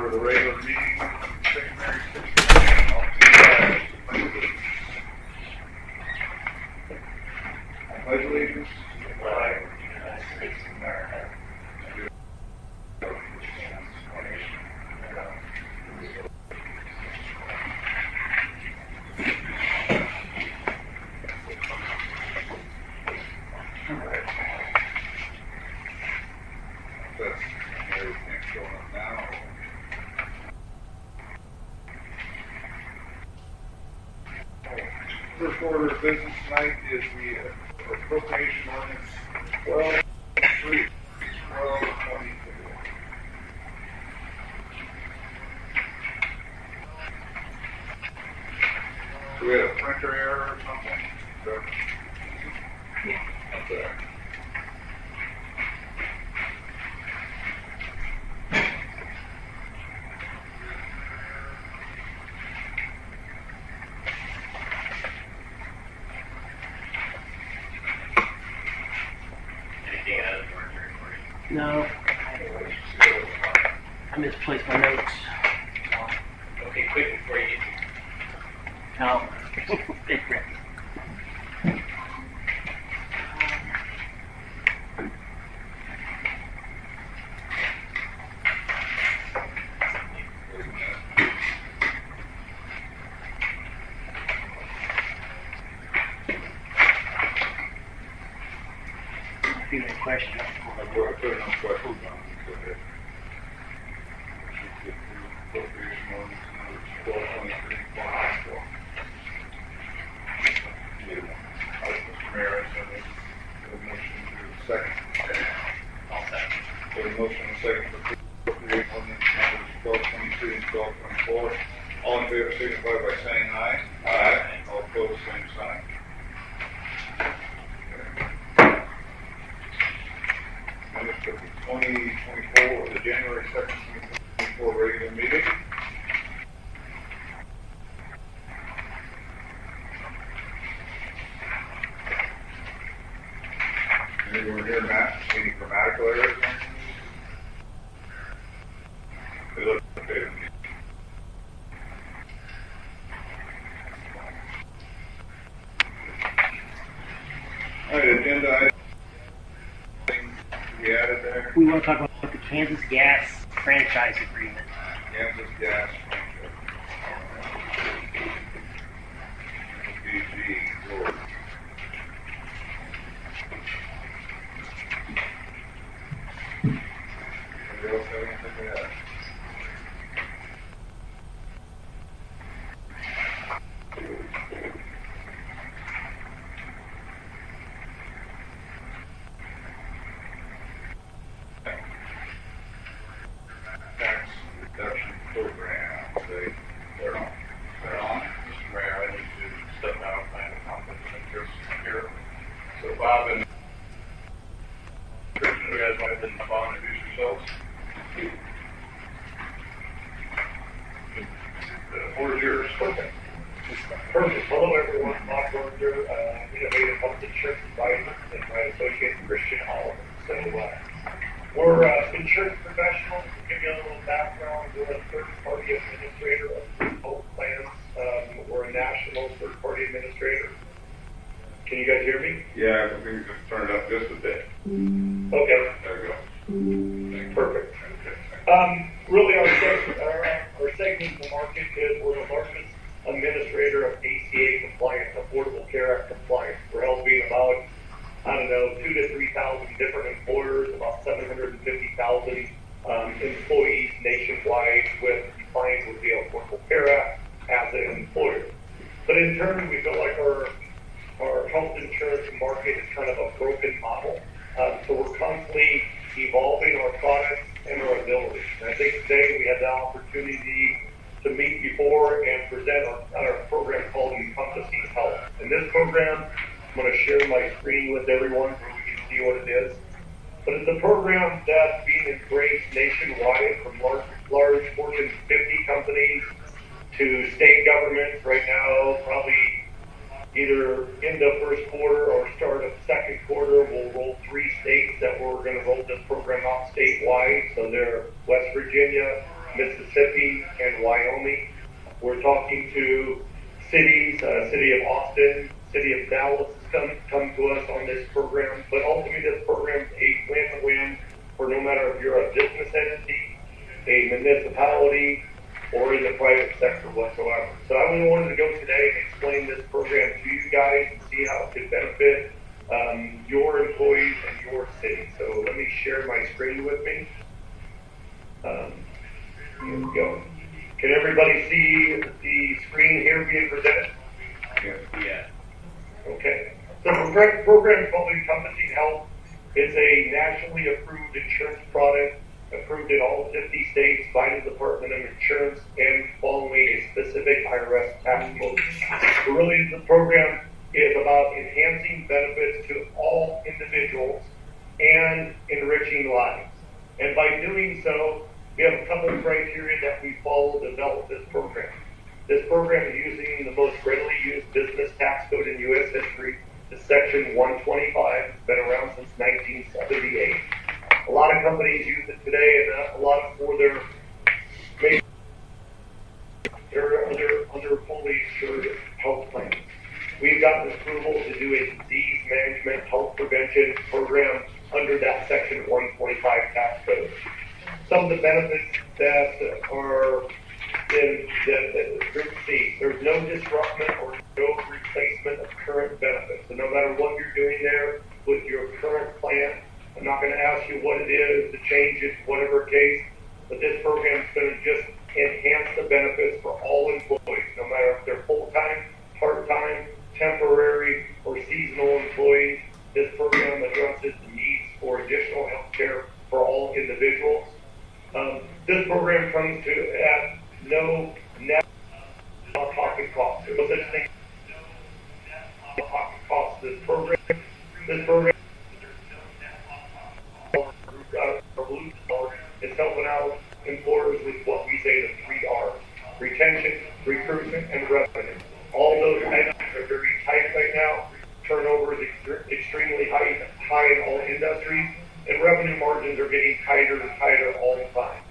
order the regular meeting of St. Mary's City Commission. I'll please I pledge allegiance to the flag of the United States of America and to the republic which stands one nation under God, indivisible. Everything's going up now. First order of business tonight is the appropriation ordinance 12-3, 12-22. Do we have a printer error or something? Up there. No. I misplaced my notes. Okay, quick before you get to No. If you have any questions. There are no questions on it. Go ahead. Appropriation ordinance number 12-23, 12-24. Mr. Mayor, I send a motion to second. all set. There's a motion and a second for appropriation ordinance numbers 12-23 and 12-24. All in favor signify by saying aye. Aye. All opposed, same sign. Minutes of the 2024, the January 2nd, 2024 regular meeting. Anyone here, Matt, any grammatical errors? They look okay to me. All right, agenda item. We added there. We want to talk about the Kansas Gas franchise agreement. Kansas Gas. BG Lord. Anybody else have anything to add? Tax reduction program. They're on. They're on. Mr. Mayor, I need to step out and find a conflict of interest here. So Bob and Christian, you guys want to introduce yourselves? The floor is yours. Okay. Perfect. Hello, everyone. Bob Berger, Innovative Health Insurance Advisor, and my associate, Christian Oliver. So, we're insurance professionals. To give you a little background, we're a third-party administrator of both plans. We're a national third-party administrator. Can you guys hear me? Yeah, I think just turn it up just a bit. Okay. There we go. Perfect. Really, our segment in the market is we're the largest administrator of ACA compliant, Affordable Care Act compliant. We're helping about, 2,000 to 3,000 different employers, about 750,000 employees nationwide with compliance with the Affordable Care Act as an employer. But in turn, we feel like our health insurance market is kind of a broken model. So we're constantly evolving our products and our abilities. And I think today we had the opportunity to meet before and present our program called Encompassing Health. In this program, I'm going to share my screen with everyone so we can see what it is. But it's a program that's being embraced nationwide from large Fortune 50 companies to state governments right now, probably either in the first quarter or start of second quarter. We'll roll 3 states that we're going to roll this program out statewide. So they're West Virginia, Mississippi, and Wyoming. We're talking to cities, city of Austin, city of Dallas has come to us on this program. But ultimately, this program is a win-win for no matter if you're a business entity, a municipality, or in the private sector whatsoever. So I really wanted to go today and explain this program to you guys and see how it could benefit your employees and your city. So let me share my screen with me. Here we go. Can everybody see the screen here being presented? Yeah. Okay. So the program is called Encompassing Health. It's a nationally approved insurance product, approved in all 50 states by the Department of Insurance and following a specific IRS tax code. So really, the program is about enhancing benefits to all individuals and enriching lives. And by doing so, we have a couple of criteria that we follow to develop this program. This program is using the most readily used business tax code in U.S. history, the Section 125. It's been around since 1978. A lot of companies use it today, and a lot for their other fully insured health plans. We've gotten approval to do a disease management health prevention program under that Section 125 tax code. Some of the benefits that are in the Group C, there's no disruption or no replacement of current benefits. So no matter what you're doing there with your current plan, I'm not going to ask you what it is to change it, whatever case, but this program is going to just enhance the benefits for all employees, no matter if they're full-time, part-time, temporary, or seasonal employees. This program addresses the needs for additional health care for all individuals. This program comes to at no net out-of-pocket cost. There's no such thing as out-of-pocket cost. This program is helping out employers with what we say the 3 R's: retention, recruitment, and revenue. All those items are very tight right now. Turnover is extremely high in all industries, and revenue margins are getting tighter and tighter all the time.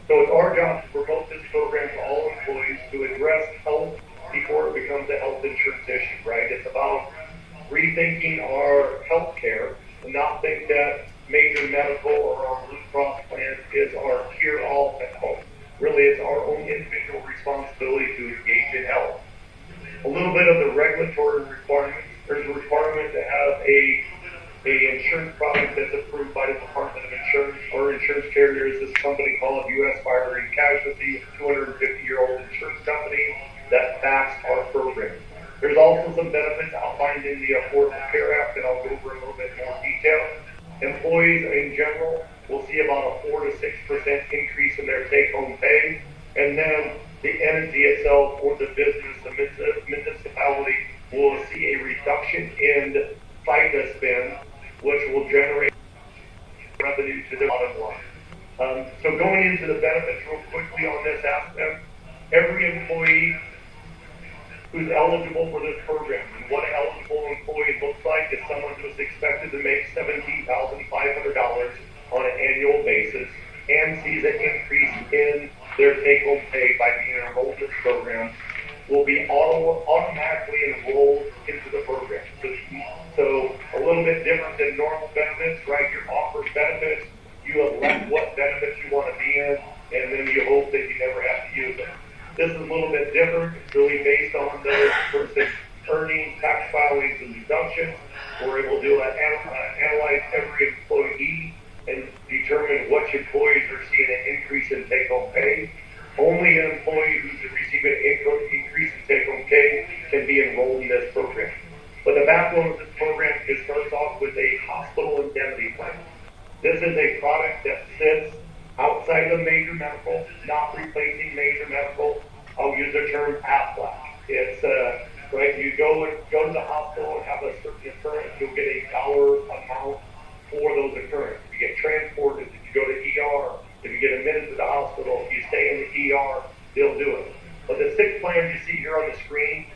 So it's our job to promote this program to all employees to address health before it becomes a health insurance issue, right? It's about rethinking our health care and not think that major medical or our Blue Cross plan is our cure-all at home. Really, it's our own individual responsibility to engage in health. A little bit of the regulatory requirements. There's a requirement to have a insurance product that's approved by the Department of Insurance. Our insurance carrier is this company called U.S. Fire and Casualty, a 250-year-old insurance company that backs our program. There's also some benefits outlined in the Affordable Care Act that I'll go over in a little bit more detail. Employees in general will see about a 4 to 6% increase in their take-home pay, and then the entity itself or the business, the municipality, will see a reduction in FICA spend, which will generate revenue to the bottom line. So going into the benefits real quickly on this aspect, every employee who's eligible for this program, and what an eligible employee looks like is someone who's expected to make $17,500 on an annual basis and sees an increase in their take-home pay by being enrolled in this program, will be automatically enrolled into the program. So a little bit different than normal benefits, right? You're offered benefits, you elect what benefits you want to be in, and then you hope that you never have to use them. This is a little bit different. It's really based on the person's earnings, tax filings, and deductions. We're able to analyze every employee and determine which employees are seeing an increase in take-home pay. Only an employee who's receiving an increase in take-home pay can be enrolled in this program. But the backbone of this program starts off with a hospital indemnity plan. This is a product that sits outside of major medical, not replacing major medical. I'll use the term AFLAC. It's right. You go to the hospital and have a certain occurrence, you'll get a dollar amount for those occurrences. If you get transported, if you go to ER, if you get admitted to the hospital, if you stay in the ER, they'll do it. But the 6 plans you see here on the screen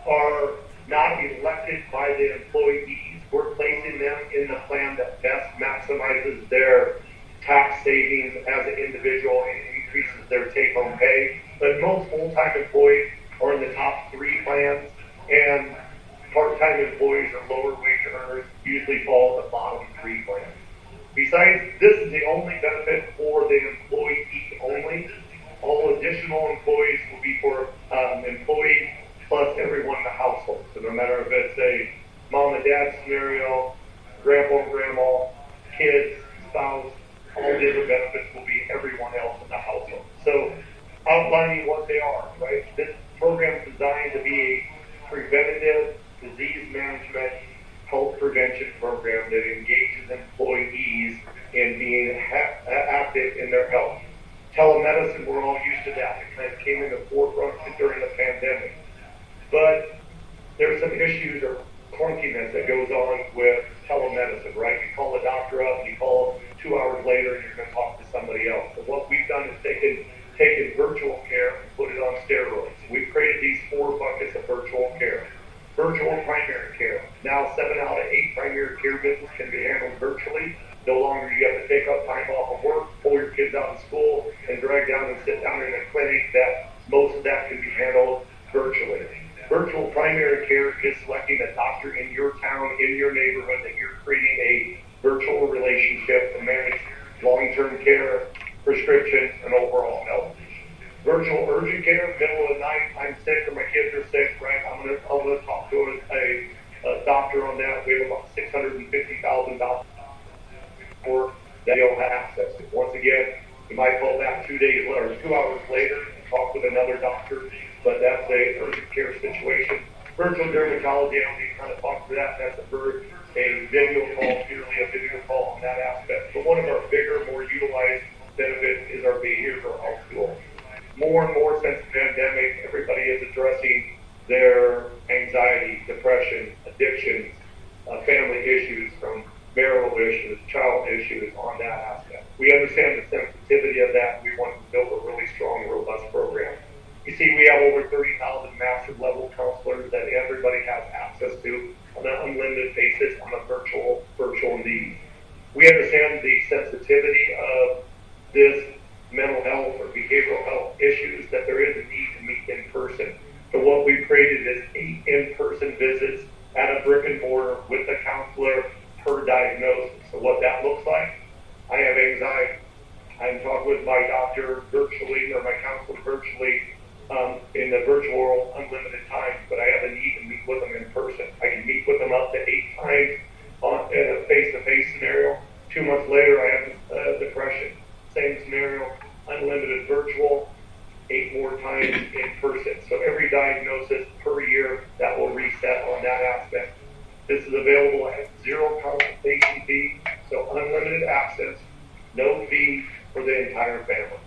are not elected by the employees. We're placing them in the plan that best maximizes their tax savings as an individual and increases their take-home pay. But most full-time employees are in the top 3 plans, and part-time employees or lower wage earners usually fall in the bottom 3 plans. Besides, this is the only benefit for the employee only. All additional employees will be for employee plus everyone in the household. So no matter if it's a mom and dad scenario, grandpa and grandma, kids, spouse, all the other benefits will be everyone else in the household. So outlining what they are, right? This program is designed to be a preventative disease management health prevention program that engages employees in being active in their health. Telemedicine, we're all used to that. It kind of came in the forefront during the pandemic. But there's some issues or clunkiness that goes on with telemedicine, right? You call a doctor up, and you call 2 hours later, and you're going to talk to somebody else. So what we've done is taken virtual care and put it on steroids. We've created these 4 buckets of virtual care. Virtual primary care. Now 7 out of 8 primary care visits can be handled virtually. No longer you have to take up time off of work, pull your kids out of school, and drag down and sit down in a clinic. That most of that can be handled virtually. Virtual primary care is selecting a doctor in your town, in your neighborhood, that you're creating a virtual relationship to manage long-term care, prescriptions, and overall health. Virtual urgent care, middle of the night, I'm sick or my kids are sick, right? I'm gonna talk to a doctor on that. We have about $650,000 for that you'll have access to. Once again, you might call back 2 days later, 2 hours later, and talk with another doctor, but that's a urgent care situation. Virtual dermatology, I don't need to kind of talk to that. That's a video call, purely a video call on that aspect. But one of our bigger, more utilized benefits is our behavioral health tool. More and more since the pandemic, everybody is addressing their anxiety, depression, addictions, family issues, from marital issues, child issues on that aspect. We understand the sensitivity of that. We want to build a really strong, robust program. You see, we have over 30,000 master level counselors that everybody has access to on an unlimited basis on a virtual need. We understand the sensitivity of this mental health or behavioral health issues, that there is a need to meet in person. So what we've created is 8 in-person visits at a brick and mortar with a counselor per diagnosis. So what that looks like, I have anxiety. I'm talking with my doctor virtually, or my counselor virtually, in the virtual unlimited time, but I have a need to meet with them in person. I can meet with them up to 8 times in a face-to-face scenario. 2 months later, I have depression. Same scenario, unlimited virtual, 8 more times in person. So every diagnosis per year, that will reset on that aspect. This is available at 0 consultation fee, so unlimited access, no fee for the entire family.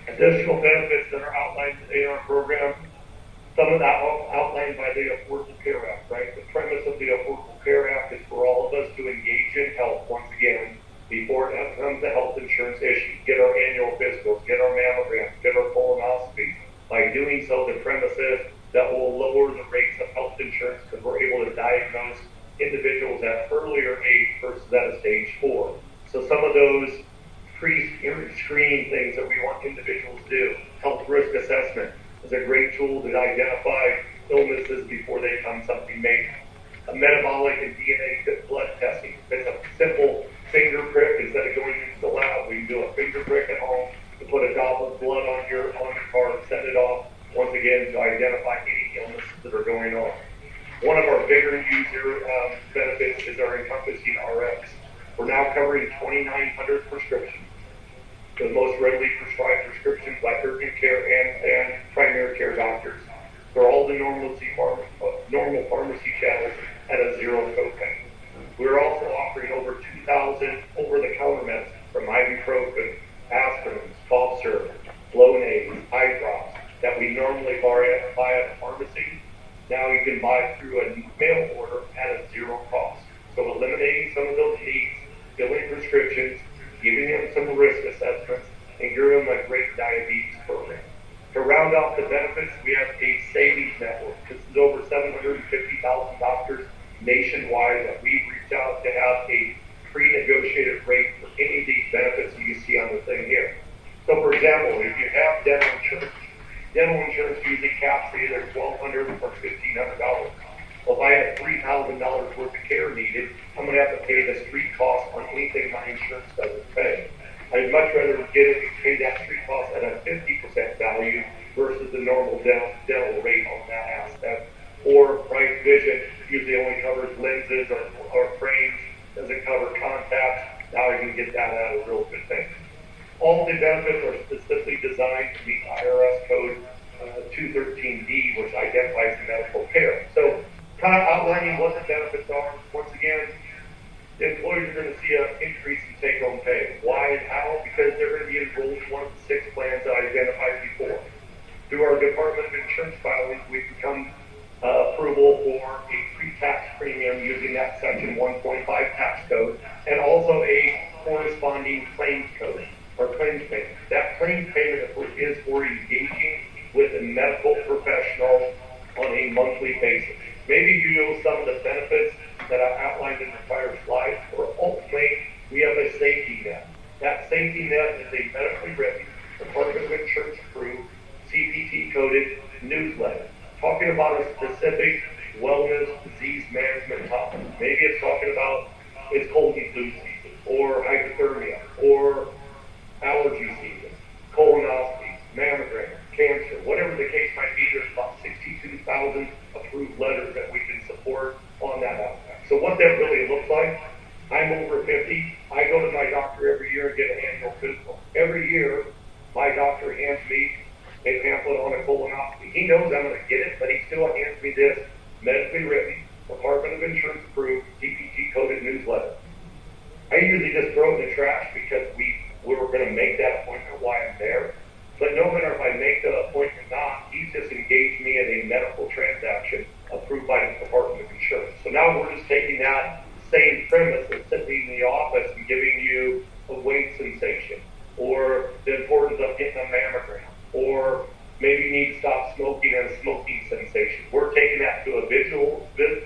Additional benefits that are outlined in our program, some of that outlined by the Affordable Care Act, right? The premise of the Affordable Care Act is for all of us to engage in health once again before it becomes a health insurance issue. Get our annual physicals, get our mammograms, get our colonoscopies. By doing so, the premise is that will lower the rates of health insurance because we're able to diagnose individuals at earlier age versus at a stage 4. So some of those pre-screening things that we want individuals to do. Health risk assessment is a great tool to identify illnesses before they become something major. A metabolic and DNA blood testing. It's a simple finger prick. Instead of going into the lab, we can do a finger prick at home to put a drop of blood on your car and send it off, once again, to identify any illnesses that are going on. One of our bigger user benefits is our Encompassing RX. We're now covering 2,900 prescriptions. The most readily prescribed prescriptions by urgent care and primary care doctors. They're all the normal pharmacy channels at a 0 copay. We're also offering over 2,000 over-the-counter medicine, from ibuprofen, aspirins, cough syrup, Flonase, eye drops, that we normally buy at a pharmacy. Now you can buy through a mail order at a 0 cost. So eliminating some of those needs, filling prescriptions, giving them some risk assessments, and giving them a great diabetes program. To round out the benefits, we have a savings network. This is over 750,000 doctors nationwide that we've reached out to have a pre-negotiated rate for any of these benefits you see on the thing here. So for example, either $1,200 or $1,500. Well, if I have $3,000 worth of care needed, I'm going to have to pay the street cost on anything my insurance doesn't pay. I'd much rather get it and pay that street cost at a 50% value versus the normal dental rate on that aspect. Or Bright Vision usually only covers lenses or frames, doesn't cover contacts. Now I can get that at a real good thing. All the benefits are specifically designed to meet IRS code 213D, which identifies medical care. So kind of outlining what the benefits are. Once again, the employees are going to see an increase in take-home pay. Why and how? Because they're going to be enrolled in one of the 6 plans that I identified before. Through our Department of Insurance filings, we've become approval for a pre-tax premium using that Section 1.5 tax code, and also a corresponding claims code, or claims payment. That claims payment is for engaging with a medical professional on a monthly basis. Maybe you know some of the benefits that I outlined in the prior slide, or ultimately, we have a safety net. That safety net is a medically written, Department of Insurance approved, CPT coded newsletter talking about a specific wellness disease management topic. Maybe it's talking about it's cold and flu season, or hypothermia, or allergy season, colonoscopy, mammogram, cancer, whatever the case might be. There's about 62,000 approved letters that we can support on that aspect. So what that really looks like, I'm over 50. I go to my doctor every year and get an annual physical. Every year, my doctor hands me a pamphlet on a colonoscopy. He knows I'm going to get it, but he still hands me this medically written, Department of Insurance approved, CPT coded newsletter. I usually just throw it in the trash because we were going to make that appointment while I'm there. But no matter if I make the appointment or not, he's just engaged me in a medical transaction approved by the Department of Insurance. So now we're just taking that same premise of sitting in the office and giving you a weight sensation, or the importance of getting a mammogram, or maybe you need to stop smoking and a smoking sensation. We're taking that to a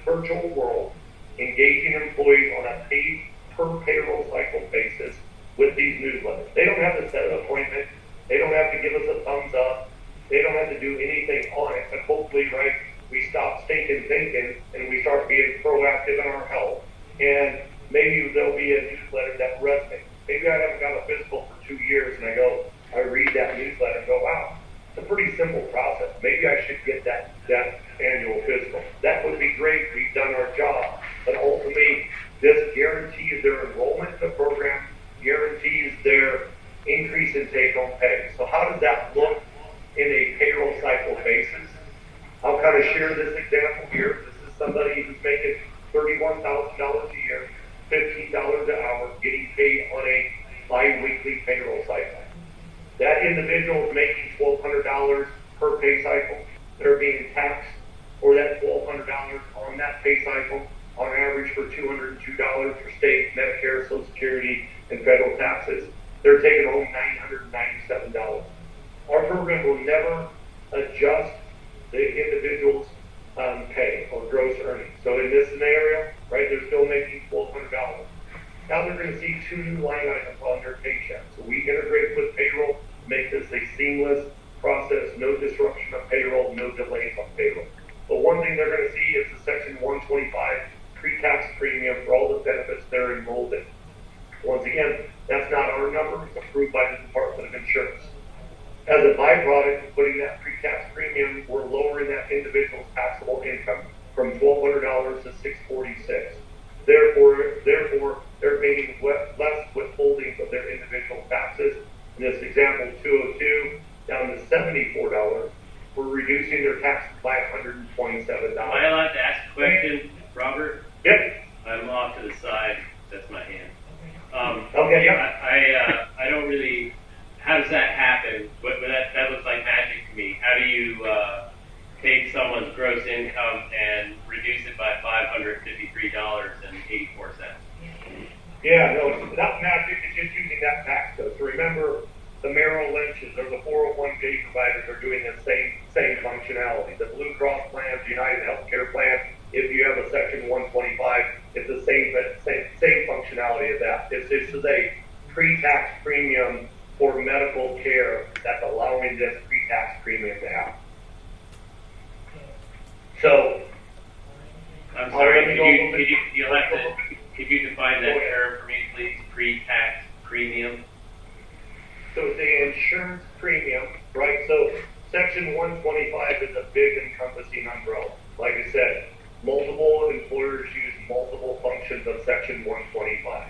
virtual world, engaging employees on a paid per payroll cycle basis with these newsletters. They don't have to set an appointment. They don't have to give us a thumbs up. They don't have to do anything on it. But hopefully, right, we stop stinking thinking and we start being proactive in our health. And maybe there'll be a newsletter that resonates. Maybe I haven't got a physical for 2 years and I read that newsletter and go, wow, it's a pretty simple process. Maybe I should get that annual physical. That would be great. We've done our job. But ultimately, this guarantees their enrollment in the program, guarantees their increase in take-home pay. So how does that look in a payroll cycle basis? I'll kind of share this example here. This is somebody who's making $31,000 a year, $15 an hour, getting paid on a bi-weekly payroll cycle. That individual is making $1,200 per pay cycle. They're being taxed for that $1,200 on that pay cycle, on average for $202 for state, Medicare, Social Security, and federal taxes. They're taking home $997. Our program will never adjust the individual's pay or gross earnings. So in this scenario, right, they're still making $1,200. Now they're going to see 2 new line items on their paycheck. So we integrate with payroll, make this a seamless process, no disruption of payroll, no delays on payroll. But one thing they're going to see is the Section 125 pre-tax premium for all the benefits they're enrolled in. Once again, that's not our number. It's approved by the Department of Insurance. As a byproduct of putting that pre-tax premium, we're lowering that individual's taxable income from $1,200 to $646. Therefore, they're paying less withholdings of their individual taxes. In this example, 202 down to $74. We're reducing their taxes by $127. Am I allowed to ask a question, Robert? Yep. I'm off to the side. That's my hand. Okay, yeah. I don't really. How does that happen? But that looks like magic to me. How do you take someone's gross income and reduce it by $553.84? Yeah, no, it's not magic. It's just using that tax code. So remember, the Merrill Lynch's or the 401k providers are doing the same functionality. The Blue Cross plans, United Healthcare plan, if you have a Section 125, it's the same functionality as that. This is a pre-tax premium for medical care that's allowing this pre-tax premium to happen. So, I'm Oh, sorry, let me could go a you, little could bit- you, you'll have to, could you define that Go ahead. term for me, please? Pre-tax premium? so the insurance premium, right? So section 125 is a big encompassing umbrella. Like I said, multiple employers use multiple functions of section 125.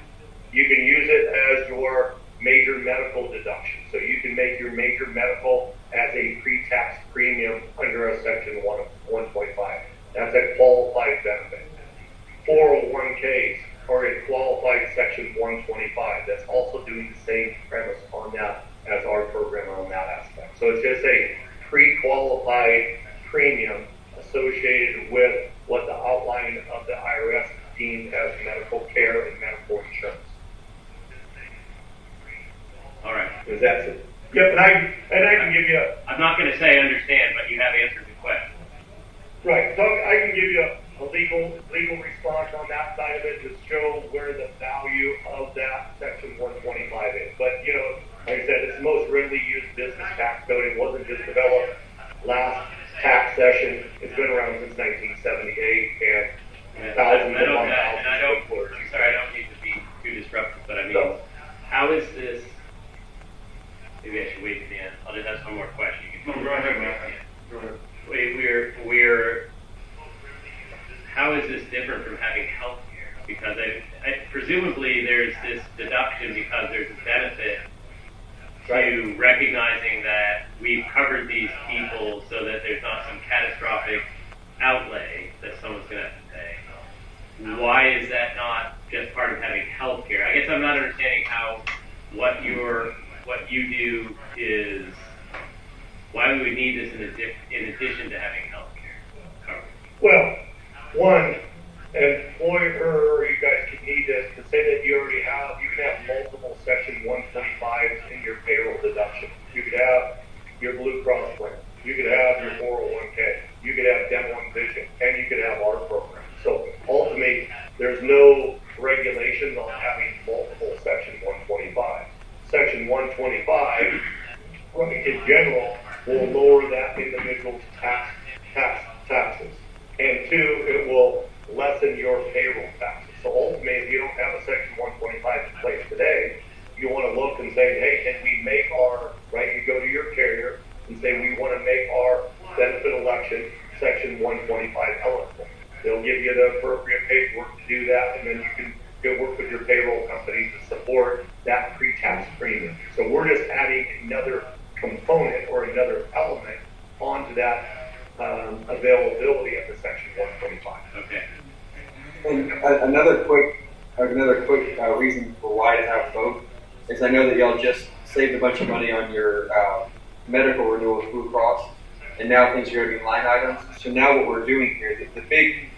You can use it as your major medical deduction. So you can make your major medical as a pre-tax premium under a section 125. That's a qualified benefit. 401ks are a qualified section 125. That's also doing the same premise on that as our program on that aspect. So it's just a pre-qualified premium associated with what the outline of the IRS deemed as medical care and medical insurance. All right. Is that it? Yep, and I can give you I'm not gonna say understand, but you have answered the question. right. So I can give you a legal response on that side of it to show where the value of that section 125 is. But you know, like I said, it's the most readily used business tax code. It wasn't just developed last tax session. It's been around since 1978, and thousands I don't, upon and I don't, thousands of employers. I'm sorry, I don't need to be too disruptive, but I mean, So- how is this, maybe I should wait to the end. I'll just ask one more question. You No, can- go ahead, man. Go ahead. We're, how is this different from having health care? Because presumably there's this deduction because there's a benefit to recognizing that we've covered these people so that there's not some catastrophic outlay that someone's going to have to pay. Why is that not just part of having health care? I guess I'm not understanding how what you do is, why we would need this in addition to having health care coverage. Well, one, employer, you guys can need this to say that you can have multiple section 125s in your payroll deduction. You could have your Blue Cross plan. You could have your 401k. You could have dental and vision, and you could have our program. So ultimately, there's no regulations on having multiple section 125. Section 125, in general, will lower that individual's taxes. And two, it will lessen your payroll taxes. So ultimately, if you don't have a section 125 in place today, you want to look and say, hey, can we make our, right, you go to your carrier and say, we want to make our benefit election section 125 eligible. They'll give you the appropriate paperwork to do that, and then you can go work with your payroll company to support that pre-tax premium. So we're just adding another component or another element onto that availability of the section 125. Okay. And another quick reason for why to have both is I know that y'all just saved a bunch of money on your medical renewal with Blue Cross, and now things are going to be line items. So now what we're doing here, the big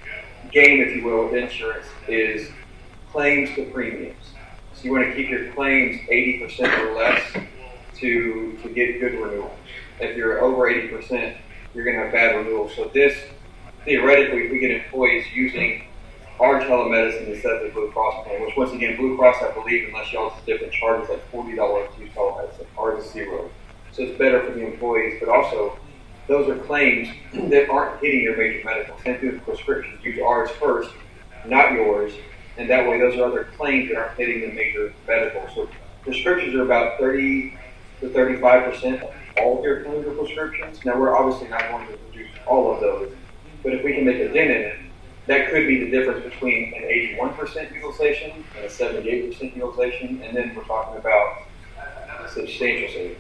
game, if you will, with insurance is claims to premiums. So you want to keep your claims 80% or less to get good renewals. If you're over 80%, you're going to have bad renewals. So this, theoretically, if we get employees using our telemedicine instead of the Blue Cross plan, which once again, Blue Cross, I believe, unless y'all have different charges, like $40 to use telemedicine, ours is $0. So it's better for the employees, but also those are claims that aren't hitting your major medical. Same thing with prescriptions. Use ours first, not yours, and that way those are other claims that aren't hitting the major medical. So prescriptions are about 30 to 35% of all of your claims or prescriptions. Now we're obviously not going to reduce all of those, but if we can make a dent in it, that could be the difference between an 81% utilization and a 78% utilization, and then we're talking about substantial savings.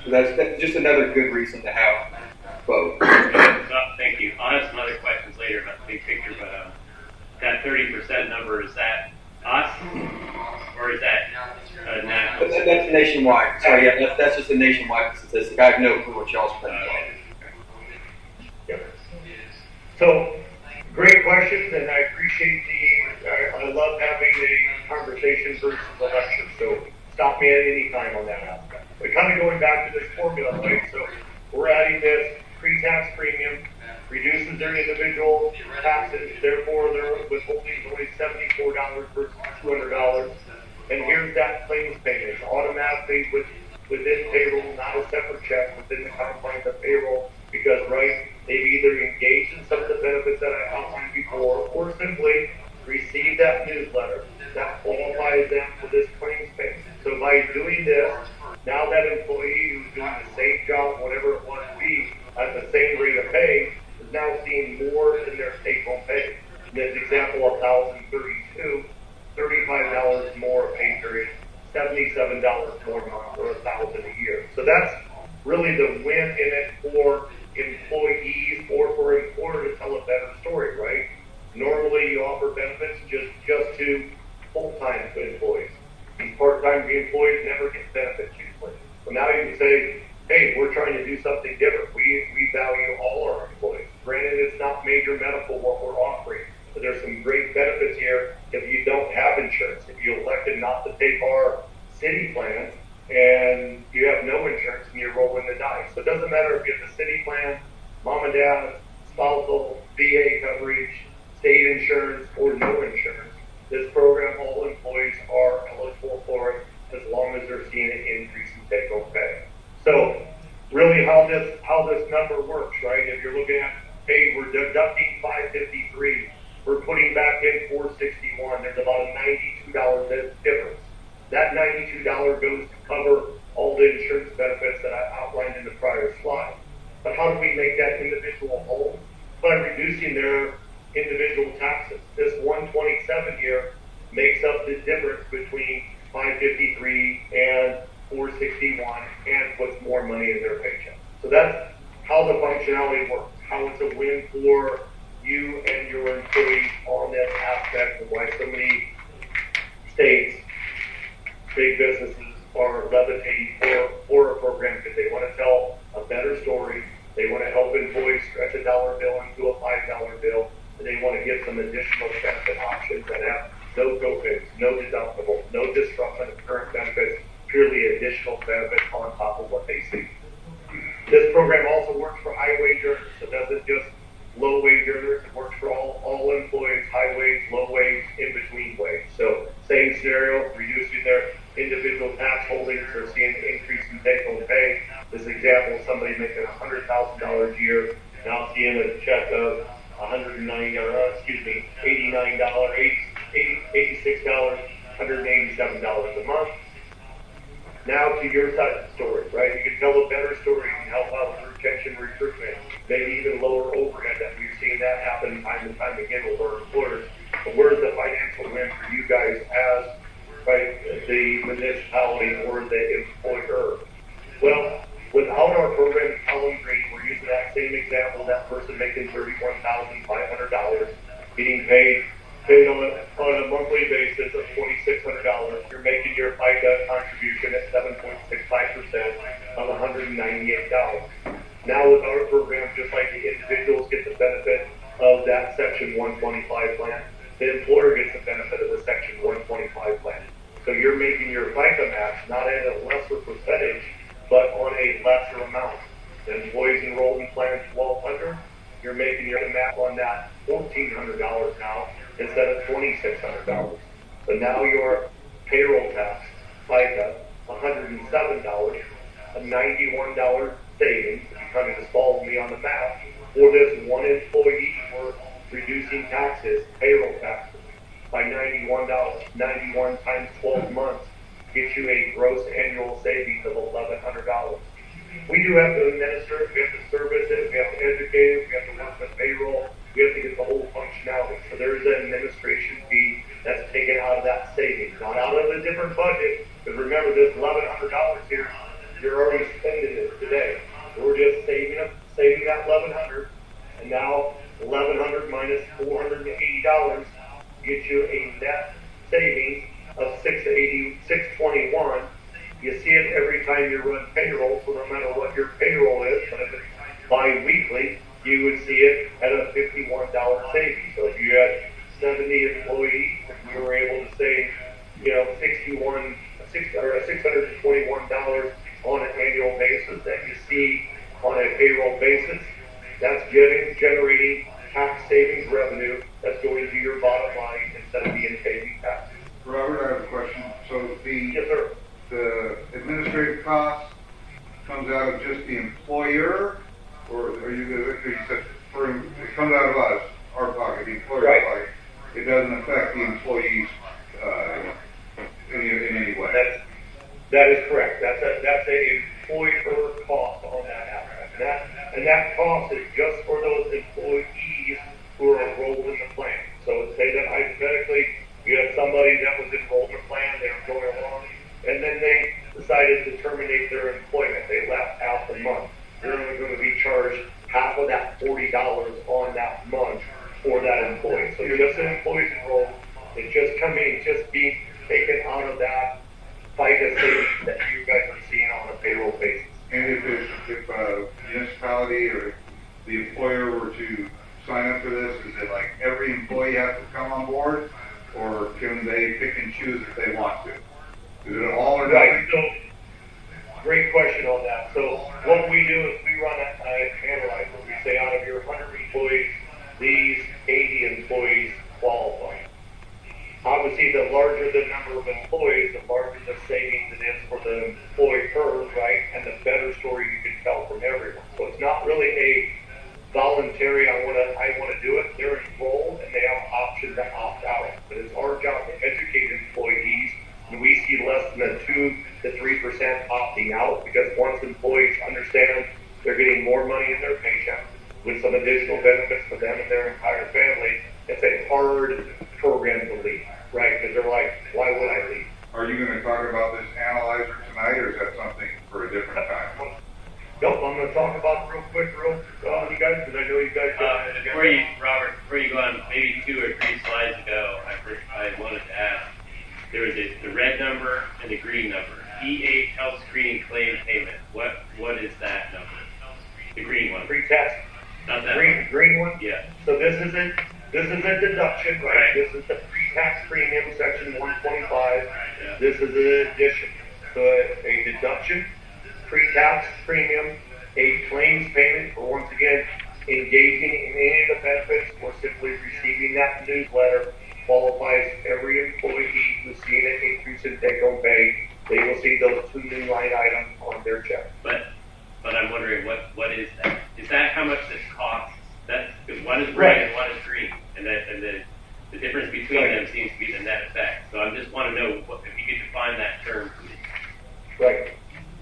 So that's just another good reason to have both. Thank you. I'll have some other questions later about the big picture, but that 30% number, is that us, or is that national? That's nationwide. Sorry, yeah, that's just a nationwide statistic. I have no clue what y'all's planning on. Yep. So, great questions, and I appreciate I love having the conversation versus the lecture. So stop me at any time on that aspect. But kind of going back to this formula, right? So we're adding this pre-tax premium, reduces their individual taxes, therefore their withholding is only $74 versus $200. And here's that claims payment. It's automatically within payroll, not a separate check within the confines of payroll, because right, they've either engaged in some of the benefits benefits that I outlined before, or simply receive that newsletter that qualifies them for this claims pay. So by doing this, now that employee who's doing the same job, whatever it was be, at the same rate of pay, is now seeing more in their take-home pay. In this example, 1,032, $35 more pay period, $77 more a month, or $1,000 a year. So that's really the win in it for employees or for employer to tell a better story, right? Normally you offer benefits just to full-time employees. These part-time employees never get benefits usually. So now you can say, hey, we're trying to do something different. We value all our employees. Granted, it's not major medical what we're offering, but there's some great benefits here if you don't have insurance. If you elected not to take our city plan and you have no insurance and you're rolling the dice. So it doesn't matter if you have the city plan, mom and dad, spousal, VA coverage, state insurance, or no insurance. This program, all employees are eligible for it as long as they're seeing an increase in take-home pay. So really how this number works, right? If you're looking at, hey, we're deducting 553, we're putting back in 461, there's about a $92 difference. That $92 goes to cover all the insurance benefits that I outlined in the prior slide. But how do we make that individual whole? By reducing their individual taxes. This 127 here makes up the difference between 553 and 461 and puts more money in their paycheck. So that's how the functionality works, how it's a win for you and your employees on that aspect of why so many states, big businesses are levitating for a program because they want to tell a better story. They want to help employees stretch a dollar bill into a $5 bill. And they want to give some additional benefit options that have no co-pays, no deductible, no disruption of current benefits, purely additional benefits on top of what they see. This program also works for high wage earners. It doesn't just low wage earners. It works for all employees, high wage, low wage, in between wage. So same scenario, reducing their individual tax holdings or seeing an increase in take-home pay. This example, somebody making $100,000 a year, now seeing a check of $89, $86, $187 a month. Now to your side of the story, right? You can tell a better story, you can help out with retention, recruitment, maybe even lower overhead. That we've seen that happen time and time again with our employers. But where's the financial win for you guys as the municipality or the employer? Well, without our program, Column Green, we're using that same example, that person making $31,500, getting paid on a monthly basis of $2,600. You're making your FICA contribution at 7.65% of $198. Now with our program, just like the individuals get the benefit of that Section 125 plan, the employer gets the benefit of the Section 125 plan. So you're making your FICA match not at a lesser percentage, but on a lesser amount. The employees enrolled in plan 1,200, you're making your match on that $1,400 now instead of $2,600. So now your payroll tax, FICA, $107, a $91 savings. If you kind of just follow me on the math, for this one employee, we're reducing taxes, payroll taxes, by $91. 91 times 12 months gets you a gross annual savings of $1,100. We do have to administer it, we have to service it, we have to educate it, we have to work with payroll, we have to get the whole functionality. So there's an administration fee that's taken out of that savings, not out of a different budget. But remember, this $1,100 here, you're already spending it today. We're just saving that $1,100, and now $1,100 minus $480 gets you a net savings of $621. You see it every time you run payroll, so no matter what your payroll is, but if it's bi-weekly, you would see it at a $51 savings. So if you had 70 employees, we were able to save, $621 on an annual basis that you see on a payroll basis. That's generating tax savings revenue that's going to your bottom line instead of being paid in taxes. Robert, I have a question. So Yes, sir. the administrative cost comes out of just the employer, or are you said it comes out of us? our pocket, the employer's Right. pocket. It doesn't affect the employees, in any way. That is correct. That's a employer cost on that aspect. And that cost is just for those employees who are enrolled in the plan. So say that hypothetically, you had somebody that was enrolled in the plan, they were going along, and then they decided to terminate their employment. They left out the month. They're only going to be charged half of that $40 on that month for that employee. So just an employee's enrolled, it's just being taken out of that FICA savings that you guys are seeing on a payroll basis. And if a municipality or the employer were to sign up for this, is it like every employee has to come on board, or can they pick and choose if they want to? Is it all or Right, nothing? so, great question on that. So what we do is we run an analyzer. We say out of your 100 employees, these 80 employees qualify. Obviously, the larger the number of employees, the larger the savings it is for the employer, right? And the better story you can tell from everyone. So it's not really a voluntary, I want to do it. They're enrolled and they have an option to opt out. But it's our job to educate employees, and we see less than a 2 to 3% opting out, because once employees understand they're getting more money in their paycheck with some additional benefits for them and their entire family, it's a hard program to leave, right? Because they're like, why would I leave? Are you going to talk about this analyzer tonight, or is that something for a different time? Nope, I'm going to talk about it real quick, you guys, because I know you guys. Robert, before you go on, maybe 2 or 3 slides ago, I wanted to ask, there was the red number and the green number. EH Health Screening Claim Payment. What is that number? The green one. Pre-tax, Not that green one? Yeah. So this is a deduction, right? Right. This is the pre-tax premium, section 125. Yeah. This is an addition. So a deduction, pre-tax premium, a claims payment for, once again, engaging in any of the benefits or simply receiving that newsletter qualifies every employee who's seeing an increase in take-home pay. They will see those 2 new line items on their check. But I'm wondering what is that? Is that how much this costs? That's because one is red Right. and one is green, and the difference between Right. them seems to be the net effect. So I just want to know if you could define that term for me. Right.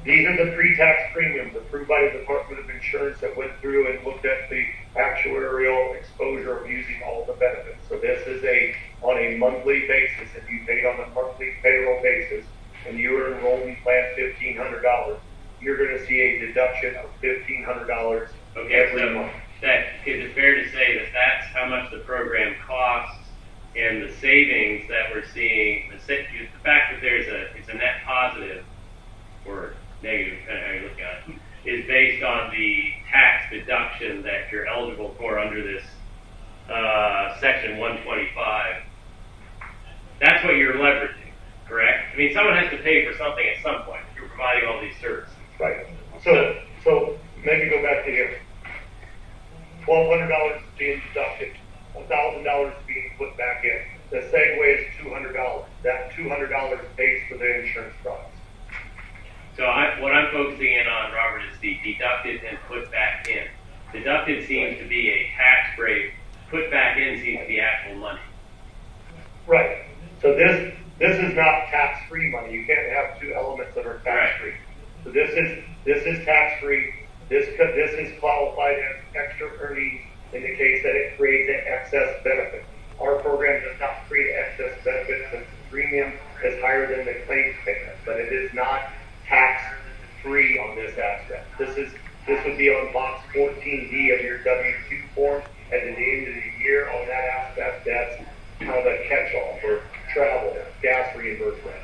These are the pre-tax premiums approved by the Department of Insurance that went through and looked at the actuarial exposure of using all the benefits. So this is on a monthly basis. If you paid on a monthly payroll basis and you were enrolled in plan $1,500, you're going to see a deduction of $1,500 Okay, every so month. is it fair to say that that's how much the program costs, and the savings that we're seeing, the fact that it's a net positive or negative, depending on how you look at it, is based on the tax deduction that you're eligible for under this section 125. That's what you're leveraging, correct? I mean, someone has to pay for something at some point if you're providing all these services. Right. So maybe go back to here. $1,200 is being deducted. $1,000 is being put back in. The segue is $200. That $200 pays for the insurance products. So what I'm focusing in on, Robert, is the deducted and put back in. Deducted seems to be a tax break. Put back in seems to be actual money. Right. So this is not tax-free money. You can't have 2 elements that are tax-free. So this is tax-free. This is qualified as extra earnings in the case that it creates an excess benefit. Our program does not create excess benefit since the premium is higher than the claims payment, but it is not tax-free on this aspect. This would be on box 14D of your W-2 form. At the end of the year on that aspect, that's kind of a catch-all for travel, gas reimbursement,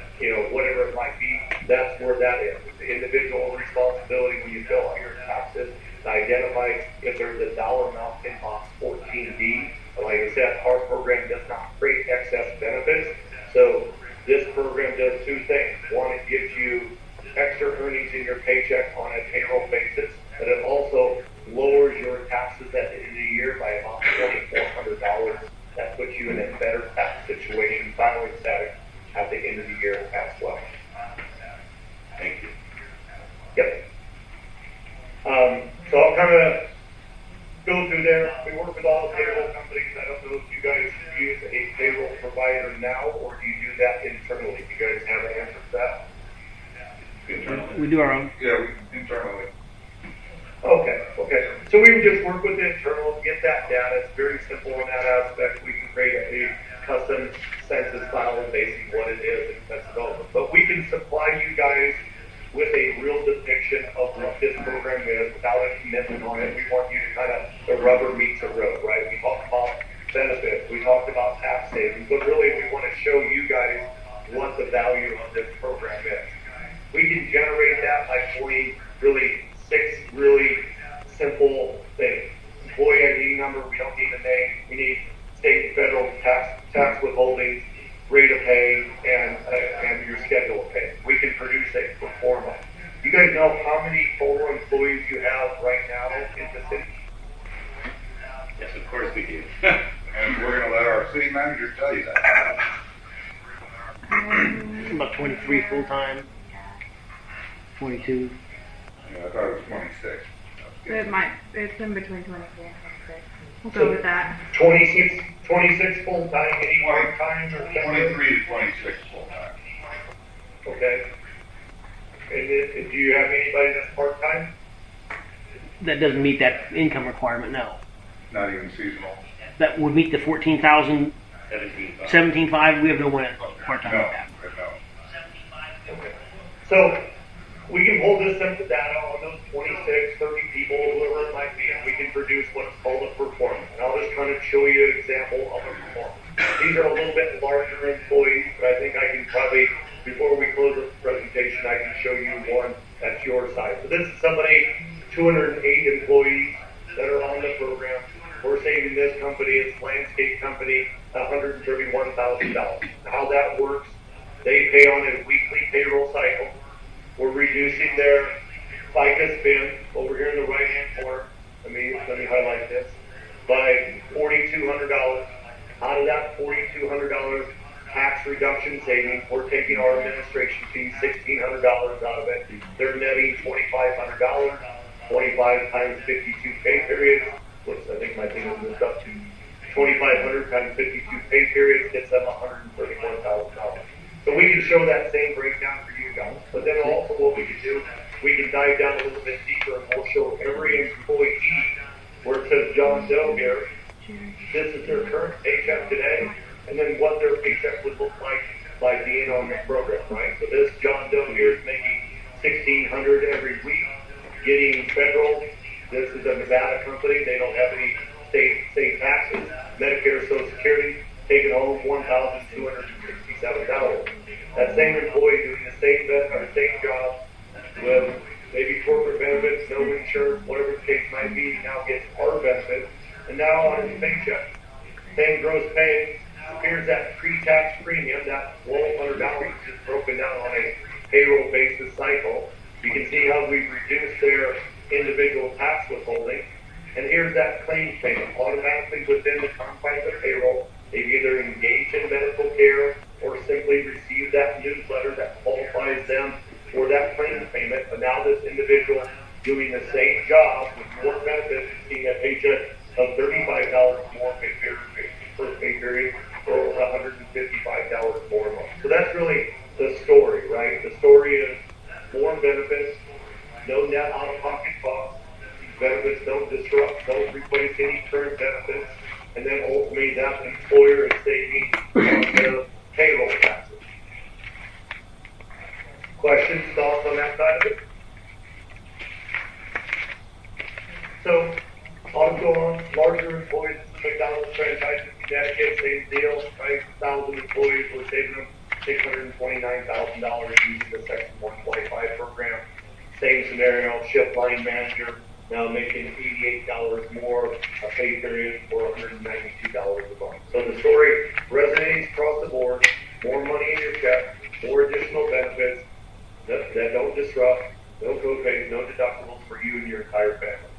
whatever it might be. That's where that is. It's the individual responsibility when you fill out your taxes to identify if there's a dollar amount in box 14D. But like I said, our program does not create excess benefits. So this program does 2 things. One, it gives you extra earnings in your paycheck on a payroll basis, but it also lowers your taxes at the end of the year by about $2,400. That puts you in a better tax situation, filing status at the end of the year as well. Thank you. Yep. So I'll kind of go through there. We work with all the payroll companies. We do our own. Yeah, internally. Okay. So we would just work with the internal, get that data. It's very simple in that aspect. We can create a custom census file based on what it is and that's it over. But we can supply you guys with a real depiction of what this program is without a commitment on it. We want you to kind of, the rubber meets the road, right? We talked about benefits, we talked about tax savings, but really we want to show you guys what the value of this program is. We can generate that by pointing really 6 really simple things. Employee ID number, we don't need a name, we need state and federal tax withholding, rate of pay, and your schedule of pay. We can produce a pro forma. You guys know how many total employees you have right now in the city? Yes, of course we do. And we're gonna let our city manager tell you that. About 23 full time. 22. Yeah, I thought it was 26. It's in between 24 and 26. We'll go with that. 26 full-time, any part-time or 23 to 26 full time. Okay. And then, do you have anybody that's part-time? That doesn't meet that income requirement, no. Not even seasonal. That would meet the 14,000, 17. 17,500. We have no one part time No, like that. no. Okay. So, we can pull this simple data on those 26, 30 people, whoever it might be, and we can produce what's called a performance. And I'll just kind of show you an example of a performance. These are a little bit larger employees, but I think I can probably, before we close the presentation, I can show you one that's your size. So this is somebody, 208 employees that are on the program. We're saving this company, it's landscape company, $131,000. How that works, they pay on a weekly payroll cycle. We're reducing their FICA spend over here in the right-hand corner. Let me highlight this by $4,200. Out of that $4,200 tax reduction savings, we're taking our administration fee, $1,600 out of it. They're netting $2,500. 25 times 52 pay periods. Whoops, I think my thing is moved up to 2,500 times 52 pay periods gets them $131,000. So we can show that same breakdown for you guys. But then also what we can do, we can dive down a little bit deeper and we'll show every employee where it says John Doe here. This is their current paycheck today, and then what their paycheck would look like by being on the program, right? So this John Doe here is making $1,600 every week, getting federal. This is a Nevada company. They don't have any state taxes. Medicare, Social Security, taking home $1,267. That same employee doing the same job with maybe corporate benefits, no insurance, whatever the case might be, now gets our benefits, and now on his paycheck, same gross pay. Here's that pre-tax premium, that $1,200 is broken down on a payroll basis cycle. You can see how we've reduced their individual tax withholding. And here's that claims payment automatically within the confines of payroll. They've either engaged in medical care or simply received that newsletter that qualifies them for that claims payment. But now this individual doing the same job with more benefits, seeing a paycheck of $35 more per pay period, or $155 more a month. So that's really the story, right? The story is more benefits, no net out-of-pocket costs. Benefits don't disrupt, don't replace any current benefits, and then ultimately that employer is saving on their payroll taxes. Questions, thoughts on that side of it? So, I'll go on. Larger employees, McDonald's franchise in Connecticut, same deal, right? 1,000 employees, we're saving them $629,000 using the Section 125 program. Same scenario, shift line manager, now making $88 more a pay period for $192 a month. So the story resonates across the board, more money in your check, more additional benefits that don't disrupt, no co-pays, no deductibles for you and your entire family.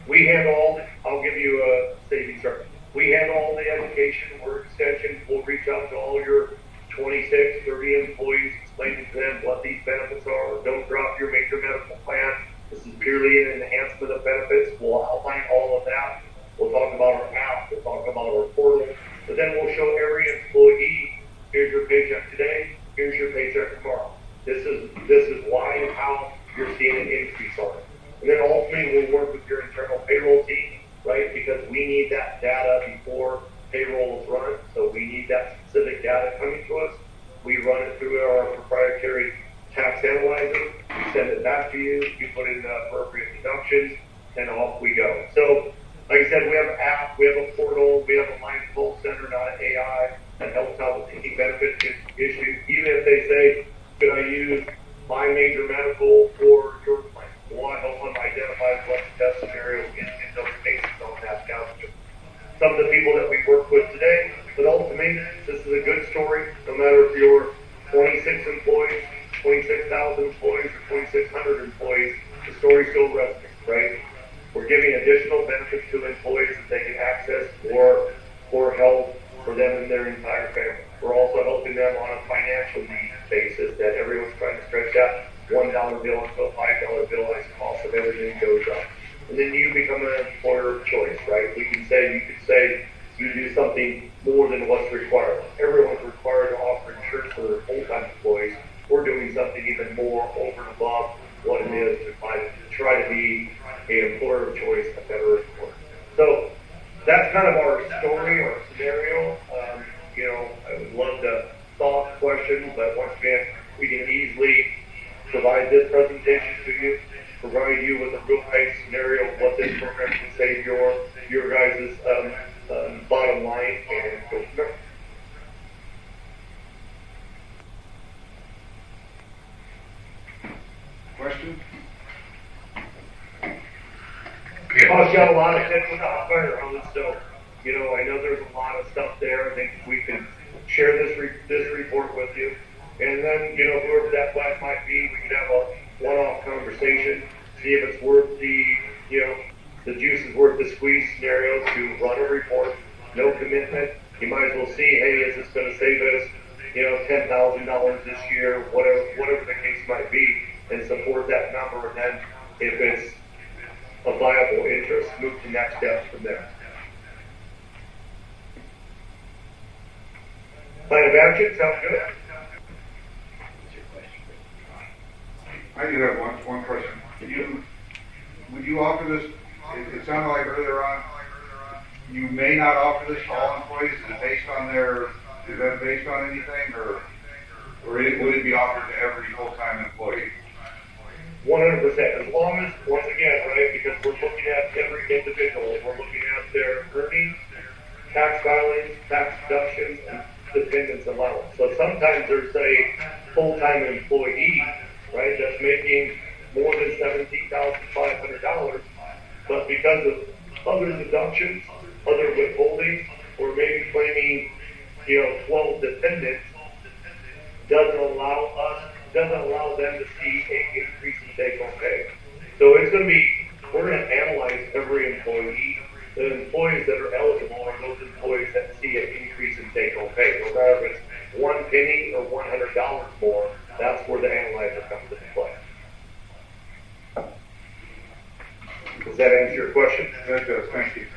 We handle all, I'll give you a savings chart. We handle all the education, work extension, we'll reach out to all your 26, 30 employees, explaining to them what these benefits are. Don't drop your major medical plan. This is purely an enhancement of benefits. We'll outline all of that. We'll talk about our app. We'll talk about our portal. But then we'll show every employee, here's your paycheck today, here's your paycheck tomorrow. This is why and how you're seeing an increase on it. And then ultimately, we'll work with your internal payroll team, right? Because we need that data before payroll is run. So we need that specific data coming to us. We run it through our proprietary tax analyzer. We send it back to you. You put in the appropriate deductions, and off we go. So, like I said, we have an app, we have a portal, we have a mindful center, not an AI, that helps out with taking benefit issues. Even if they say, could I use my major medical for your plan? Well, I help them identify what's the best scenario in those cases on that counter. Some of the people that we work with today, but ultimately, this is a good story, no matter if you're 26 employees, 26,000 employees, or 2,600 employees, the story still resonates, right? We're giving additional benefits to employees that they can access for health for them and their entire family. We're also helping them on a financial needs basis that everyone's trying to stretch that $1 bill into a $5 bill as the cost of everything goes up. And then you become an employer of choice, right? You could say you do something more than what's required. Everyone's required to offer insurance for their full-time employees. We're doing something even more over and above what it is to try to be an employer of choice, a better employer. So that's kind of our story or scenario. I would love to solve questions, but once again, we can easily provide this presentation to you, provide you with a real case scenario of what this program can save your guys' bottom line, and go from there. Question? I've got a lot of tips about fire hose, so I know there's a lot of stuff there. I think we can share this report with you, and then whoever that class might be, we could have a one-off conversation, see if it's worth the juice is worth the squeeze scenario to run a report. No commitment. You might as well see, hey, is this going to save us, $10,000 this year, whatever the case might be, and support that number. And then if it's a viable interest, move to next steps from there. Plan of action, sound good? I do have one question. Would you offer this? It sounded like earlier on you may not offer this to all employees. Is that based on anything, or would it be offered to every full-time employee? 100%. As long as, once again, right, because we're looking at every individual, we're looking at their earnings, tax filings, tax deductions, and dependents allowance. So sometimes there's a full-time employee, right, that's making more than $17,500, but because of other deductions, other withholding, or maybe claiming, 12 dependents, doesn't allow them to see an increase in take-home pay. So we're going to analyze every employee. The employees that are eligible are those employees that see an increase in take-home pay. No matter if it's one penny or $100 more, that's where the analyzer comes into play. Does that answer your question? That does. Thank you.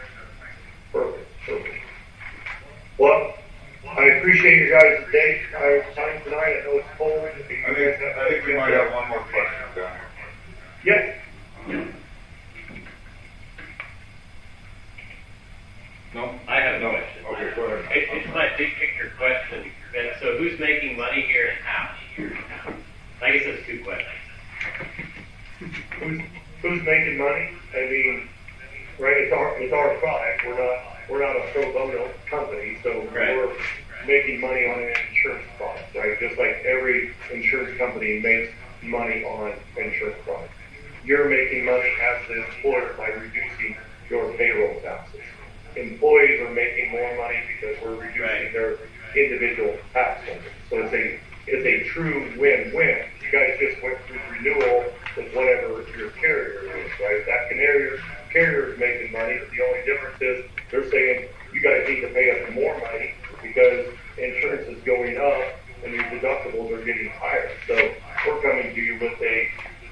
Perfect. Well, I appreciate your guys' time tonight. I know it's cold. I think we might have one more question down Yes. No? I have a question. Okay, go ahead. It's my big picture question. And so who's making money here and how? I guess that's two questions. Who's making money? I mean, right? It's our product. We're not a pro bono company, so Right. we're making money on an insurance product, right? Just like every insurance company makes money on insurance products. You're making money as the employer by reducing your payroll taxes. Employees are making more money because we're reducing Right. their individual tax payments. So it's a true win-win. You guys just went through renewal with whatever your carrier is, right? That carrier is making money, but the only difference is they're saying you guys need to pay us more money because insurance is going up and your deductibles are getting higher. So we're coming to you with a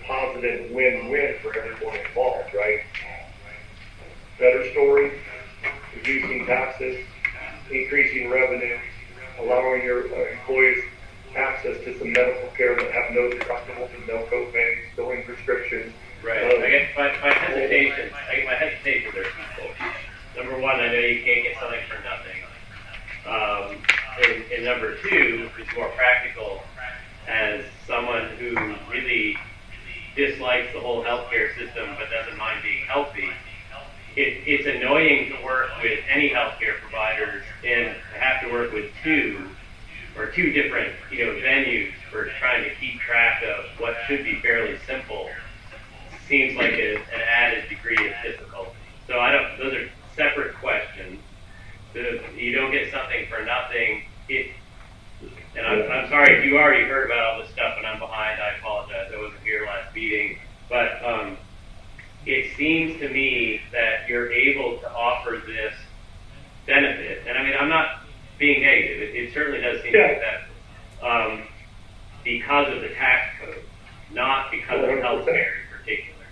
positive win-win for everyone involved, right? Better story, reducing taxes, increasing revenue, allowing your employees access to some medical care that have no deductibles and no co-pays, billing for likes the whole healthcare system but doesn't mind being healthy, it's annoying to work with any healthcare providers and to have to work with two different, venues for trying to keep track of what should be fairly simple. Seems like an added degree of difficulty. So those are separate questions. You don't get something for nothing. And I'm sorry if you already heard about all this stuff and I'm behind. I apologize. I wasn't here last meeting. But it seems to me that you're able to offer this benefit. And I mean, I'm not being negative. It certainly does seem to be benefit. Because of the tax code, not because of healthcare in particular.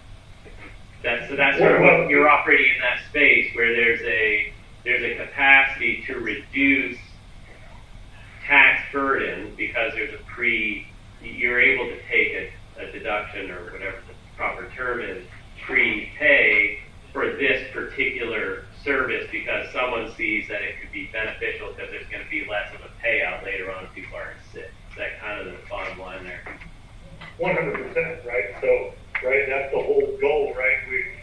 That's sort of what you're operating in that space where there's a capacity to reduce tax burden because there's you're able to take a deduction or whatever the proper term is, prepay for this particular service because someone sees that it could be beneficial because there's going to be less of a payout later on if people are sick. Is that kind of the bottom line there? 100%, right? So, right, that's the whole goal, right?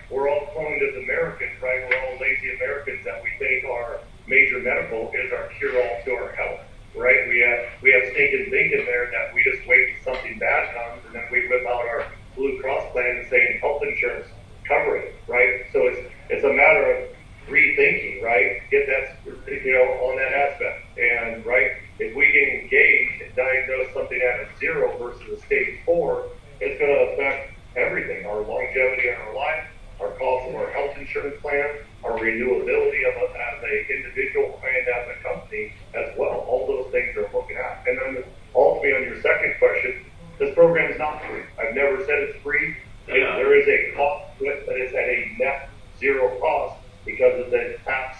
We're all cloned as Americans, right? We're all lazy Americans that we think our major medical is our cure-all to our health, right? We have stinking thinking there that we just wait till something bad comes and then we whip out our Blue Cross plan and say health insurance cover it, right? So it's a matter of rethinking, right? Get that, on that aspect. And, right, if we can engage and diagnose something at a 0 versus a stage 4, it's going to affect everything, our longevity in our life, our cost of our health insurance plan, our renewability of us as an individual and as a company as well. All those things are looking at. And then ultimately on your second question, this program is not free. I've never said it's free. There is a cost to it, but it's at a net 0 cost because of the tax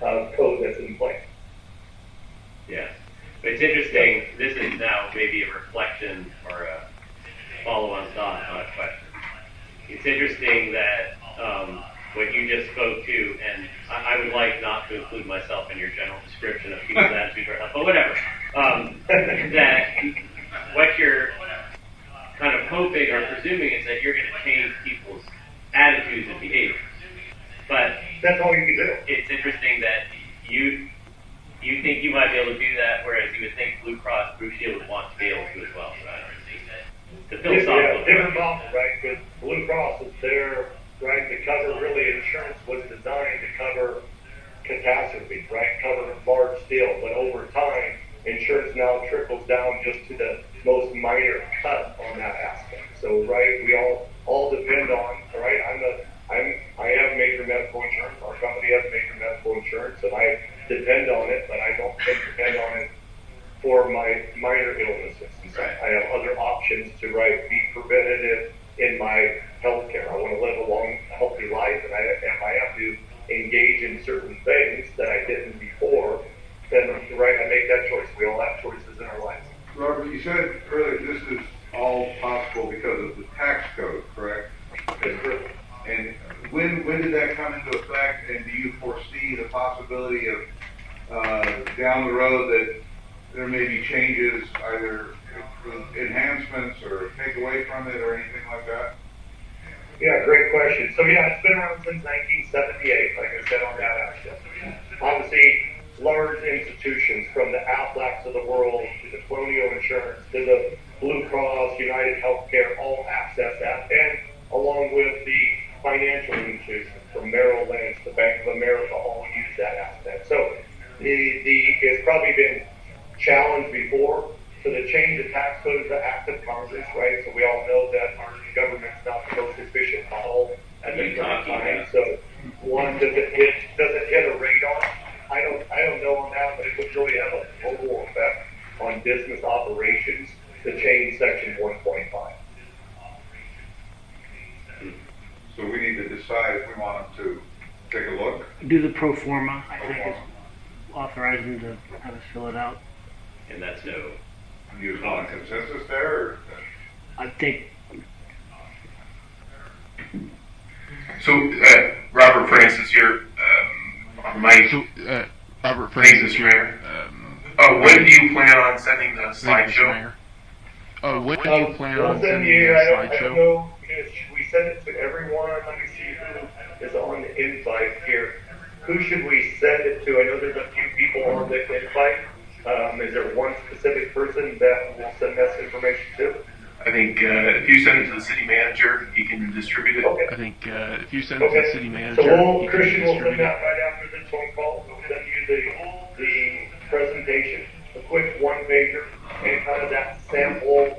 code that's in place. Yeah. But it's interesting, this is now maybe a reflection or a follow-on thought, not a question. It's interesting that what you just spoke to, and I would like not to include myself in your general description of people's attitude or health, but whatever, that what you're kind of hoping or presuming is that you're going to change people's attitudes and behaviors. But that's all you can do. It's interesting that you think you might be able to do that, whereas you would think Blue Cross Blue Shield would want to be able to as well, right? The philosophical different model, right? Because Blue Cross is there, right, to cover really insurance was designed to cover catastrophe, right? Cover large scale, but over time, insurance now trickles down just to the most minor cut on that aspect. So, right, we all depend on, right? I have major medical insurance. Our company has major medical insurance, and I depend on it, but I don't depend on it for my minor illnesses. So I have other options to be preventative in my health care. I want to live a long, healthy life, and if I have to engage in certain things that I didn't before, then I make that choice. We all have choices in our lives. Robert, you said earlier this is all possible because of the tax code, correct? That's true. And when did that come into effect? And do you foresee the possibility of down the road that there may be changes, either enhancements or take away from it or anything like that? Yeah, great question. So it's been around since 1978, like I said on that aspect. Obviously, large institutions from the Aflacs of the world to the Colonial Insurance to the Blue Cross, United Healthcare, all access that, and along with the financial institutions from Merrill Lynch to Bank of America, all use that aspect. So it's probably been challenged before. So the change of tax code is the act of Congress, right? So we all know that our government's not the most efficient model at the current time. So does it hit a radar? I don't know on that, but it would really have a global effect on business operations to change Section 125. So we need to decide if we want them to take a look. Do the pro forma, I think, is authorize them to have us fill it out. And that's no. You on consensus there? Or? I think. So, Robert Francis here. Mike. Robert Francis here. When do you plan on sending the slideshow? When do you plan on sending the I don't slideshow? know his send it to everyone? Let me see who is on the invite here. Who should we send it to? I know there's a few people on the invite. Is there one specific person that we'll send this information to? I think if you send it to the city manager, he can distribute it. Okay. I think if you send it to the city manager, So he can Christian will distribute send that it. right after this phone call. We'll send you the presentation, a quick one pager, and kind of that sample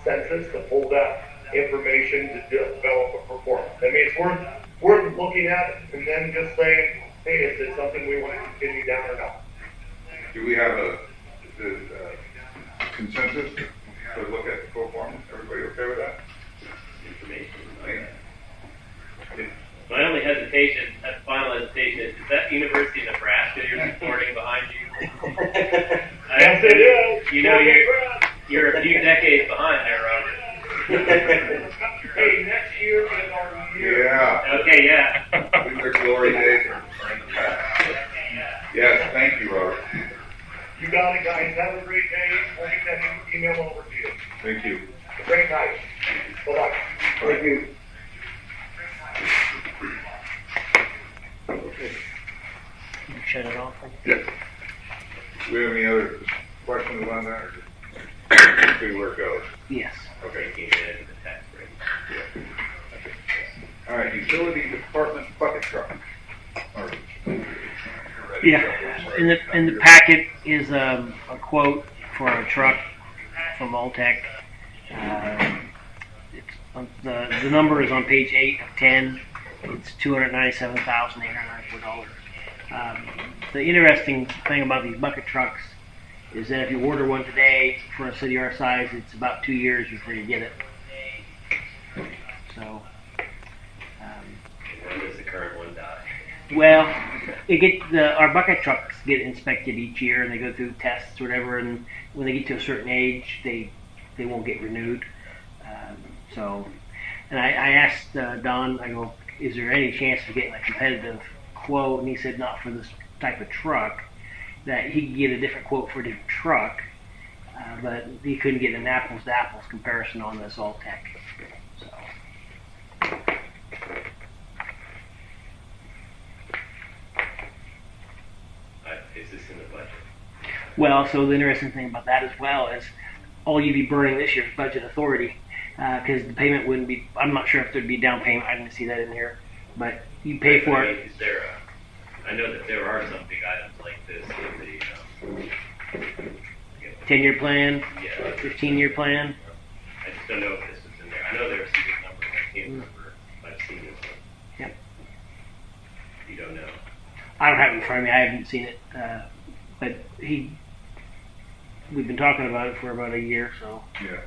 census to pull that information to develop a performance. I mean, it's worth looking at and then just saying, hey, is it something we want to continue down or not? Do we have a consensus to look at the performance? Everybody okay with that? Information. My only hesitation, final hesitation, is that University of Nebraska you're supporting behind you? Yes, it is. You know, you're a few decades behind there, Robert. Hey, next year is our year. Yeah. Okay, yeah. Their glory days are in the past. Yes, thank you, Robert. You got it, guys. Have a great day. We'll get that email over to you. Thank you. Great night. Bye-bye. Thank you. You shut it off. Do we have any other questions on that? Or just see where it goes? Yes. Okay. Taking it into the tax rate. All right, utility department bucket truck. Or- Yeah. In the packet is a quote for a truck from Alltech. The number is on page 8 of 10. It's $297,894. The interesting thing about these bucket trucks is that if you order one today for a city our size, it's about 2 years before you get it. So, When does the current one die? well, our bucket trucks get inspected each year, and they go through tests or whatever. And when they get to a certain age, they won't get renewed. And I asked Don, I go, is there any chance of getting a competitive quote? And he said not for this type of truck. That he could get a different quote for a different truck, but he couldn't get an apples to apples comparison on this Alltech. So. Is this in the budget? Well, so the interesting thing about that as well is all you'd be burning this year's budget authority, because the payment wouldn't be, I'm not sure if there'd be a down payment, I didn't see that in here, but you pay for it. Is there I know that there are some big items like this in the 10-year plan, yeah. 15-year plan. I just don't know if this is in there. I know there are some big numbers. I can't remember if I've seen this one. Yep. You don't know. I don't have it in front of me, I haven't seen it, but we've been talking about it for about a year, so. Yeah.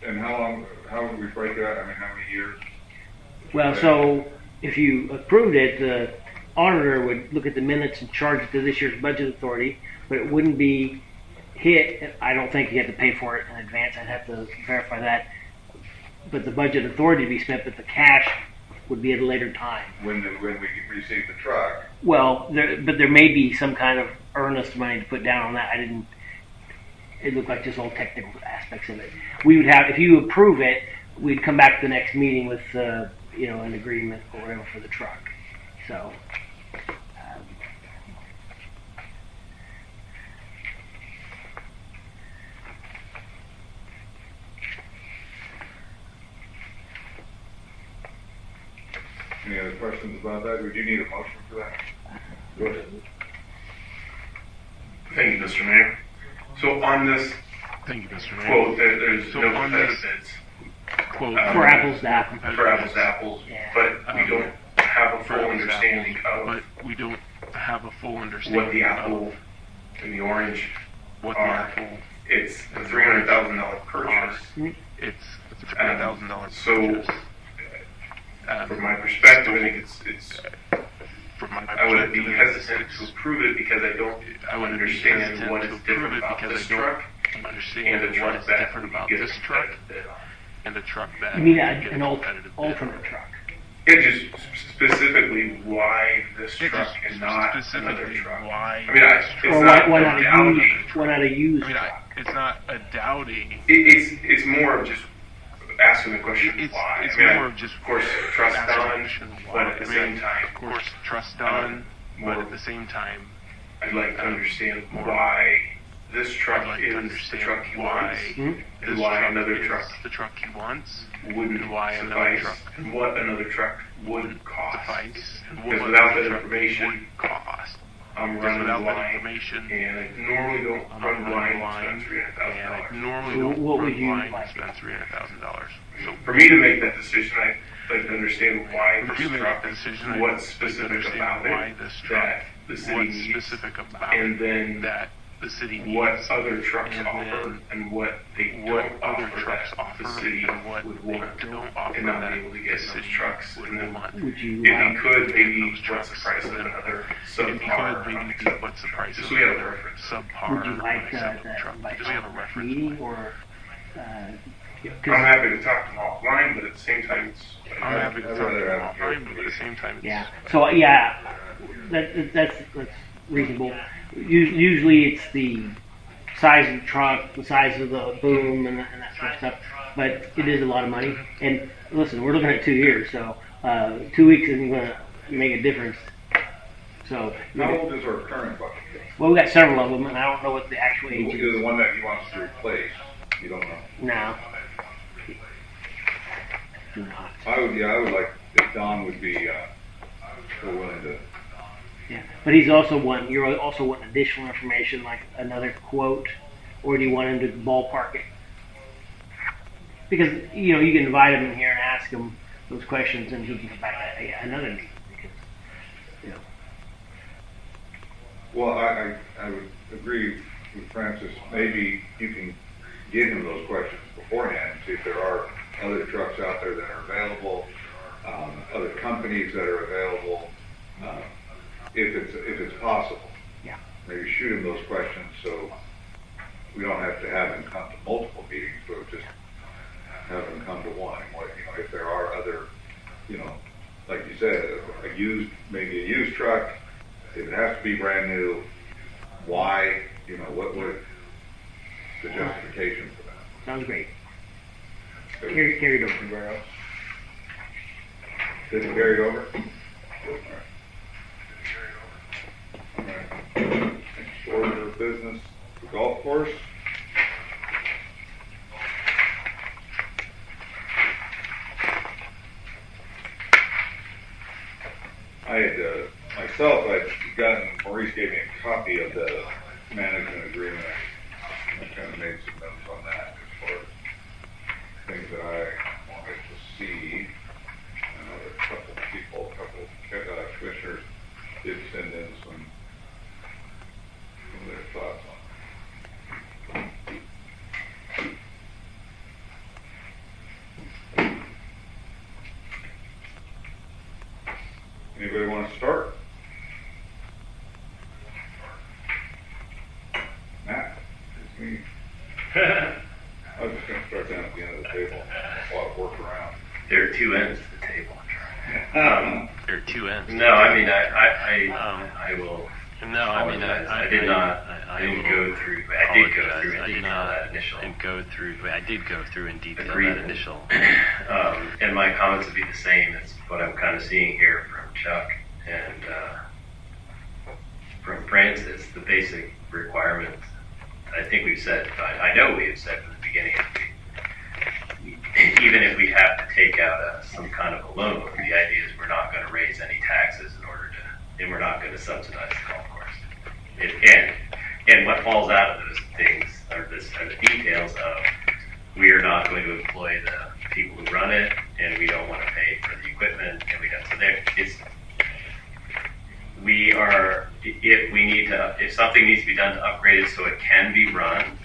And how would we break that? I mean, how many years? Well, so if you approved it, the auditor would look at the minutes and charge it to this year's budget authority, but it wouldn't be hit. I don't think you have to pay for it in advance. I'd have to verify that. But the budget authority would be spent, but the cash would be at a later time. When we receive the truck? Well, there may be some kind of earnest money to put down on that. It looked like just all technical aspects of it. We would have, if you approve it, we'd come back to the next meeting with, an agreement or whatever for the truck. So, Any other questions about that? Would you need a motion for that? Go ahead. Thank you, Mr. Mayor. So on this Thank you, Mr. Mayor. quote, there's So no on this benefits quote for apples to apples. for apples to apples, Yeah. but we don't have a for full apples to understanding apples, of but we don't have a full understanding what the of apple and the orange what the are. apple It's a $300,000 purchase. it's a $300,000 So, purchase. from my perspective, I think it's From my I would be perspective, hesitant to approve it because I don't I would be understand hesitant what to is approve different it about because this I don't truck and understand the what truck is that different we about get a this truck competitive bid on. and the truck that You mean we get a an competitive bid on. alternate truck? It just specifically why this It truck just and not another specifically truck. why I mean, this it's truck. Or not why a not a value used? Why not a used I mean, truck? it's not a doubting. It's more of just asking the question It's why. it's I mean, more of just of course, trust asking the Don, question but why. at the I mean, same time, of course, trust Don, but more- at the same time, I'd like to understand more- why this truck I'd like to is the understand truck he why wants, Mhm. this and why truck another is truck the truck he wants, wouldn't and why another suffice, truck and what another truck would cost. suffice, and Because what without another that truck information, would cost. I'm Because running without that blind, information, and I normally don't I'm run blind blind, and spend and I $300,000. normally So don't what run would you blind like? and spend $300,000. So For me to make that decision, I'd like to understand why for this me to make truck, that decision, I'd what's like to specific understand about why it this truck, that the city what's needs, specific about and it then that the city needs, what other trucks and offer, then and what they what don't other offer trucks that offer, the city and what would they want, don't offer and not that be able to the get those city trucks, would and then want. Would you? if he could, maybe those what's the trucks, price of and then another if you subpar? could, maybe what's the price Just of so we have a another reference. subpar Would you like unacceptable truck? like Just so we have a reference meeting point. or? I'm happy to talk to him offline, but at the same time, it's. I'm happy to I'd talk to rather them have it offline, here. but at the same time, it's Yeah. So yeah, that's reasonable. Usually it's the size of the truck, the size of the boom, and that sort of stuff. But it is a lot of money. And listen, we're looking at 2 years, so 2 weeks isn't going to make a difference. So How old is our current bucket? well, we got several of them, and I don't know what the actual age is The one that he wants to replace, you don't know. now. I would like, if Don would be, so willing to, Yeah, but you're also wanting additional information, like another quote, or do you want him to ballpark it? Because you can invite him in here and ask him those questions, and he can come back at another meeting. Because, well, I would agree with Francis, maybe you can give him those questions beforehand, see if there are other trucks out there that are available, other companies that are available, if it's possible. Yeah. Maybe shoot him those questions so we don't have to have him come to multiple meetings, but just have him come to one. If there are other, like you said, maybe a used truck, if it has to be brand new, why, what the justification for that? sounds great. Carried over, Guerrero. Did it carry over? All right. Next order of business, the golf course. Maurice gave me a copy of the management agreement. I kind of made some notes on that as far as things that I wanted to see. I know there are a couple of people, commissioners did send in some of their thoughts on it. Anybody want to start? Matt? It's me. I was just going to start down at the end of the table while I work around. There are two ends to the table. There are two ends. No, I mean, I will. No, I mean, I did not. I didn't go through. I did go through in detail that initial. I did go through in detail Agreement. that initial. And my comments would be the same as what I'm kind of seeing here from Chuck and from Francis. The basic requirements. I think we've said. I know we have said from the beginning. Even if we have to take out some kind of a loan, the idea is we're not going to raise any taxes in order to, and we're not going to subsidize the golf course. And what falls out of those things are the details of we are not going to employ the people who run it, and we don't want to pay for the equipment, and we don't. So there, we are. If something needs to be done to upgrade it so it can be run.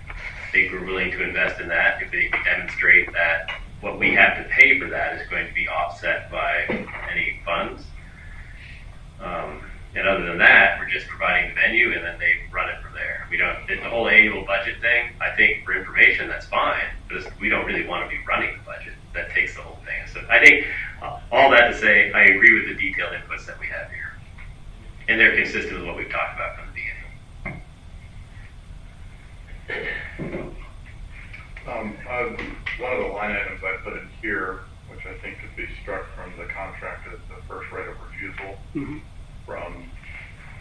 I think we're willing to invest in that if they can demonstrate that what we have to pay for that is going to be offset by any funds. And other than that, we're just providing the venue and then they run it from there. We don't, the whole annual budget thing, I think for information, that's fine, but we don't really want to be running the budget. That takes the whole thing. So I think all that to say, I agree with the detailed inputs that we have here. And they're consistent with what we've talked about from the beginning. One of the line items I put in here, which I think could be struck from the contract, is the first right of refusal from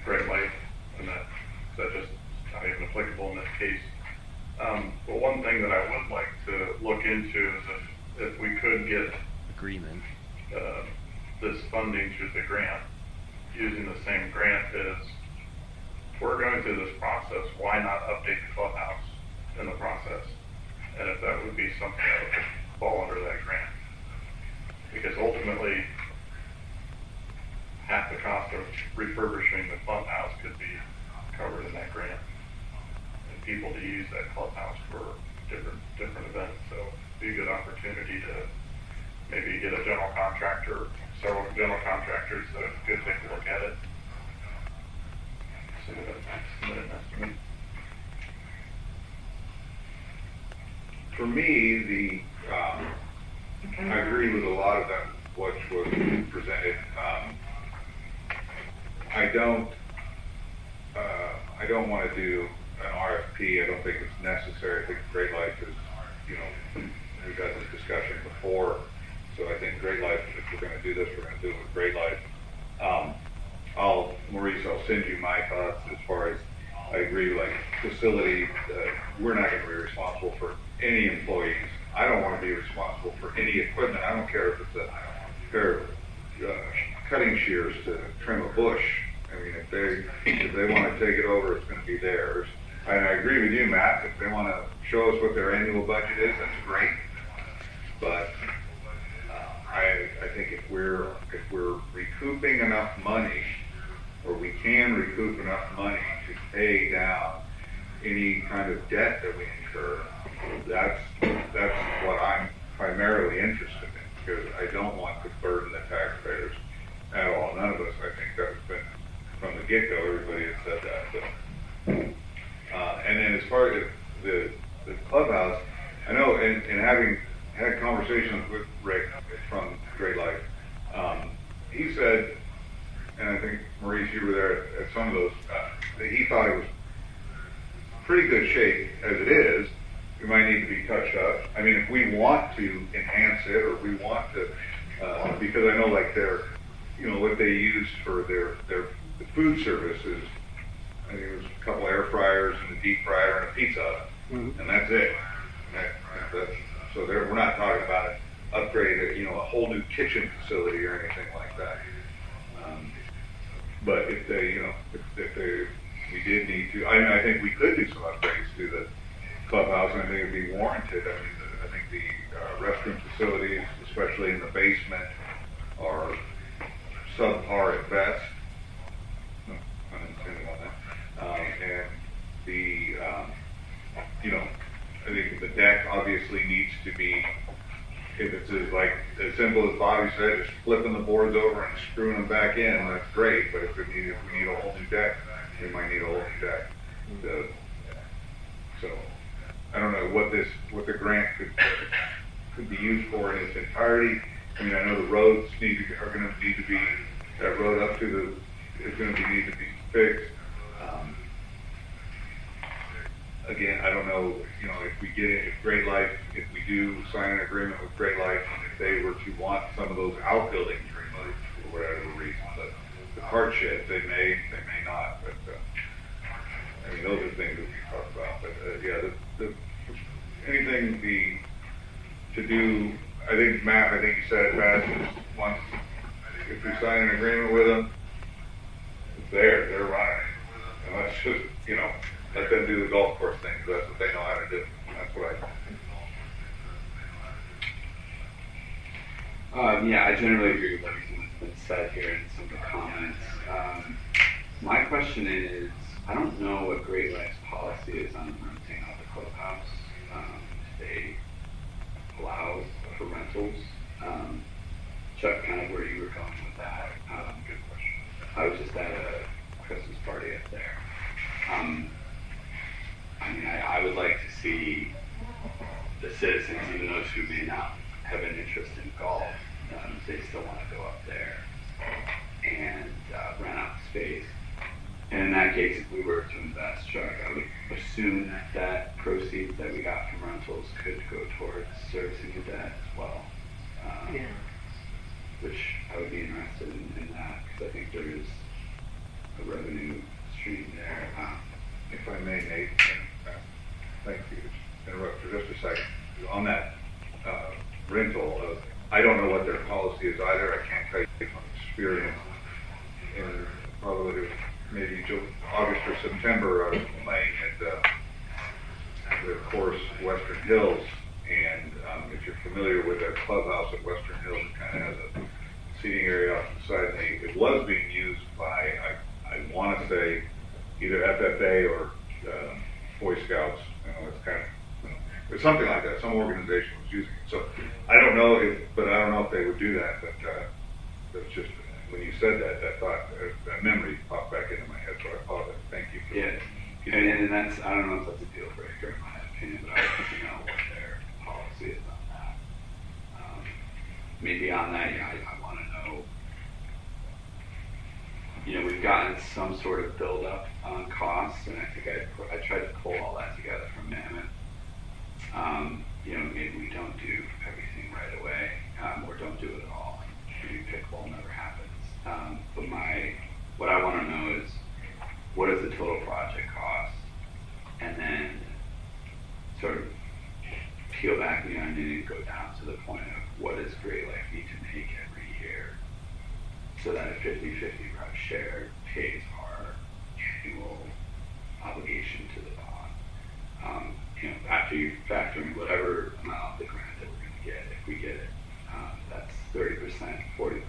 Great Lake, and that's just not even applicable in this case. But one thing that I would like to look into is if we could get Agreement. this funding through the grant, using the same grant as we're going through this process, why not update the clubhouse in the process? And if that would be something that would fall under that grant. Because ultimately, half the cost of refurbishing the clubhouse could be covered in that grant. And people to use that clubhouse for different events. So it'd be a good opportunity to maybe get a general contractor, several general contractors that could take a look at it. Submit an estimate. For me, I agree with a lot of that, what was presented. I don't want to do an RFP. I don't think it's necessary. I think Great Life is, we've had this discussion before. So I think Great Life, if we're going to do this, we're going to do it with Great Life. Maurice, I'll send you my thoughts as far as, I agree, like facility, we're not going to be responsible for any employees. I don't want to be responsible for any equipment. I don't care if it's a pair of cutting shears to trim a bush. I mean, if they want to take it over, it's going to be theirs. And I agree with you, Matt. If they want to show us what their annual budget is, that's great. But I think if we're recouping enough money, or we can recoup enough money to pay down any kind of debt that we incur, that's what I'm primarily interested in, because I don't want to burden the taxpayers at all. None of us, I think that's been, from the get-go, everybody has said that. So, and then as far as the clubhouse, I know, and having had conversations with Rick from Great Life, he said, and I think, Maurice, you were there at some of those, that he thought it was pretty good shape as it is. It might need to be touched up. I mean, if we want to enhance it, or we want to, because I know like what they use for the food services, I think it was a couple air fryers and a deep fryer and a pizza oven, and that's it. So we're not talking about an upgrade, a whole new kitchen facility or anything like that. But if we did need to, I think we could do some upgrades to the clubhouse, and I think it'd be warranted. I think the restroom facilities, especially in the basement, are subpar at best. No, unintended on that. And the, I think the deck obviously needs to be, if it's as simple as Bobby said, just flipping the boards over and screwing them back in, that's great. But if we need a whole new deck, we might need a whole new deck. So I don't know what the grant could be used for in its entirety. I mean, I know the roads are going to need to be, that road up to is going to need to be fixed. Again, I don't know, if we get it, if we do sign an agreement with Great Life, and if they were to want some of those outbuildings removed for whatever reason, but the cart shed, they may not, but, I mean, those are things that we talk about, but, anything to do, I think, Matt, you said it best, is once, if we sign an agreement with them, they're running, and let's just, let them do the golf course thing, because that's what they know how to do. That's what I think. I generally agree with everything that's been said here and some of the comments. My question is, I don't know what Great Lakes policy is on renting out the clubhouse. If they allow for rentals. Chuck, kind of where you were going with that. Good question. I was just at a Christmas party up there. I would like to see the citizens, even those who may not have an interest in golf, they still want to go up there and rent out the space. And in that case, if we were to invest, Chuck, I would assume that proceeds that we got from rentals could go towards servicing the debt as well. Yeah. Which I would be interested in that, because I think there is a revenue stream there. If I may, Nate, thank you. Interrupt for just a second. On that rental, I don't know what their policy is either. I can't tell you from experience. In probably maybe August or September, I was playing at the course Western Hills, and if you're familiar with the clubhouse at Western Hills, it kind of has a seating area off to the side. And it was being used by, I want to say, either FFA or Boy Scouts. It's kind of, it's something like that. Some organization was using it. So I don't know if they would do that. But that's just when you said that, that memory popped back into my head. So I apologize. Thank you. Yeah, and that's, I don't know if that's a deal breaker in my opinion, but I would like to know what their policy is on that. Beyond that, I want to know. We've gotten some sort of build-up on costs, and I think I tried to pull all that together from Mammoth. Maybe we don't do everything right away, or don't do it at all. Maybe pickleball never happens. But what I want to know is, what is the total project cost? And then sort of peel back the onion and go down to the point of what does Great Lake need to make every year so that a 50-50 rev share pays our annual obligation to the bond. After you factor in whatever amount of the grant that we're going to get, if we get it, that's 30%, 40%,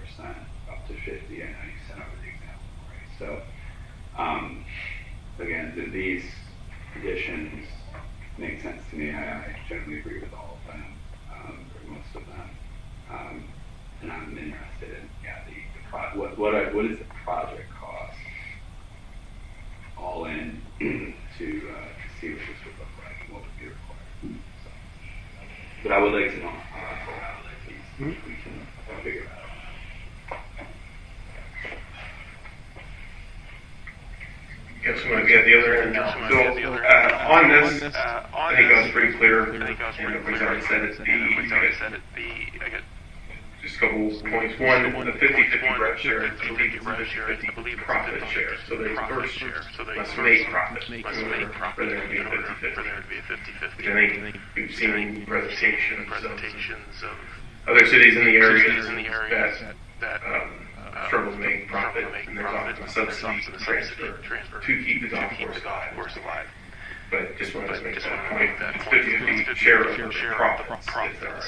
up to 50. I know you sent over the example, right? So, again, these additions make sense to me. I generally agree with all of them, or most of them. And I'm interested in, what is the project cost all in to see what this would look like and what would be required. So, but I would like to know we can figure that out. Yes, I'm going to be at the other end now. So, on this, I think I was pretty clear. And everybody's already said it. Just a couple points. One, the 50-50 rev share, I believe it's 50-50 profit share. So there's first share. Let's make profit. For there to be a 50-50. Which I think we've seen presentations of other cities in the area that struggle to make profit, and there's often a subsidy transfer to keep the golf course alive. But just wanted to make that point, that 50-50 share of profits,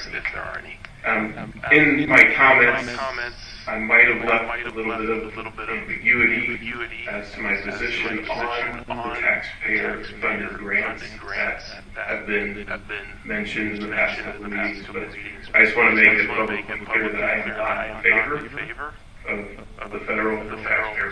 if there are any. In my comments, I might have left a little bit of ambiguity as to my position on the taxpayer-funded grants that have been mentioned in the past couple of meetings. But I just want to make it publicly clear that I am not in favor of the federal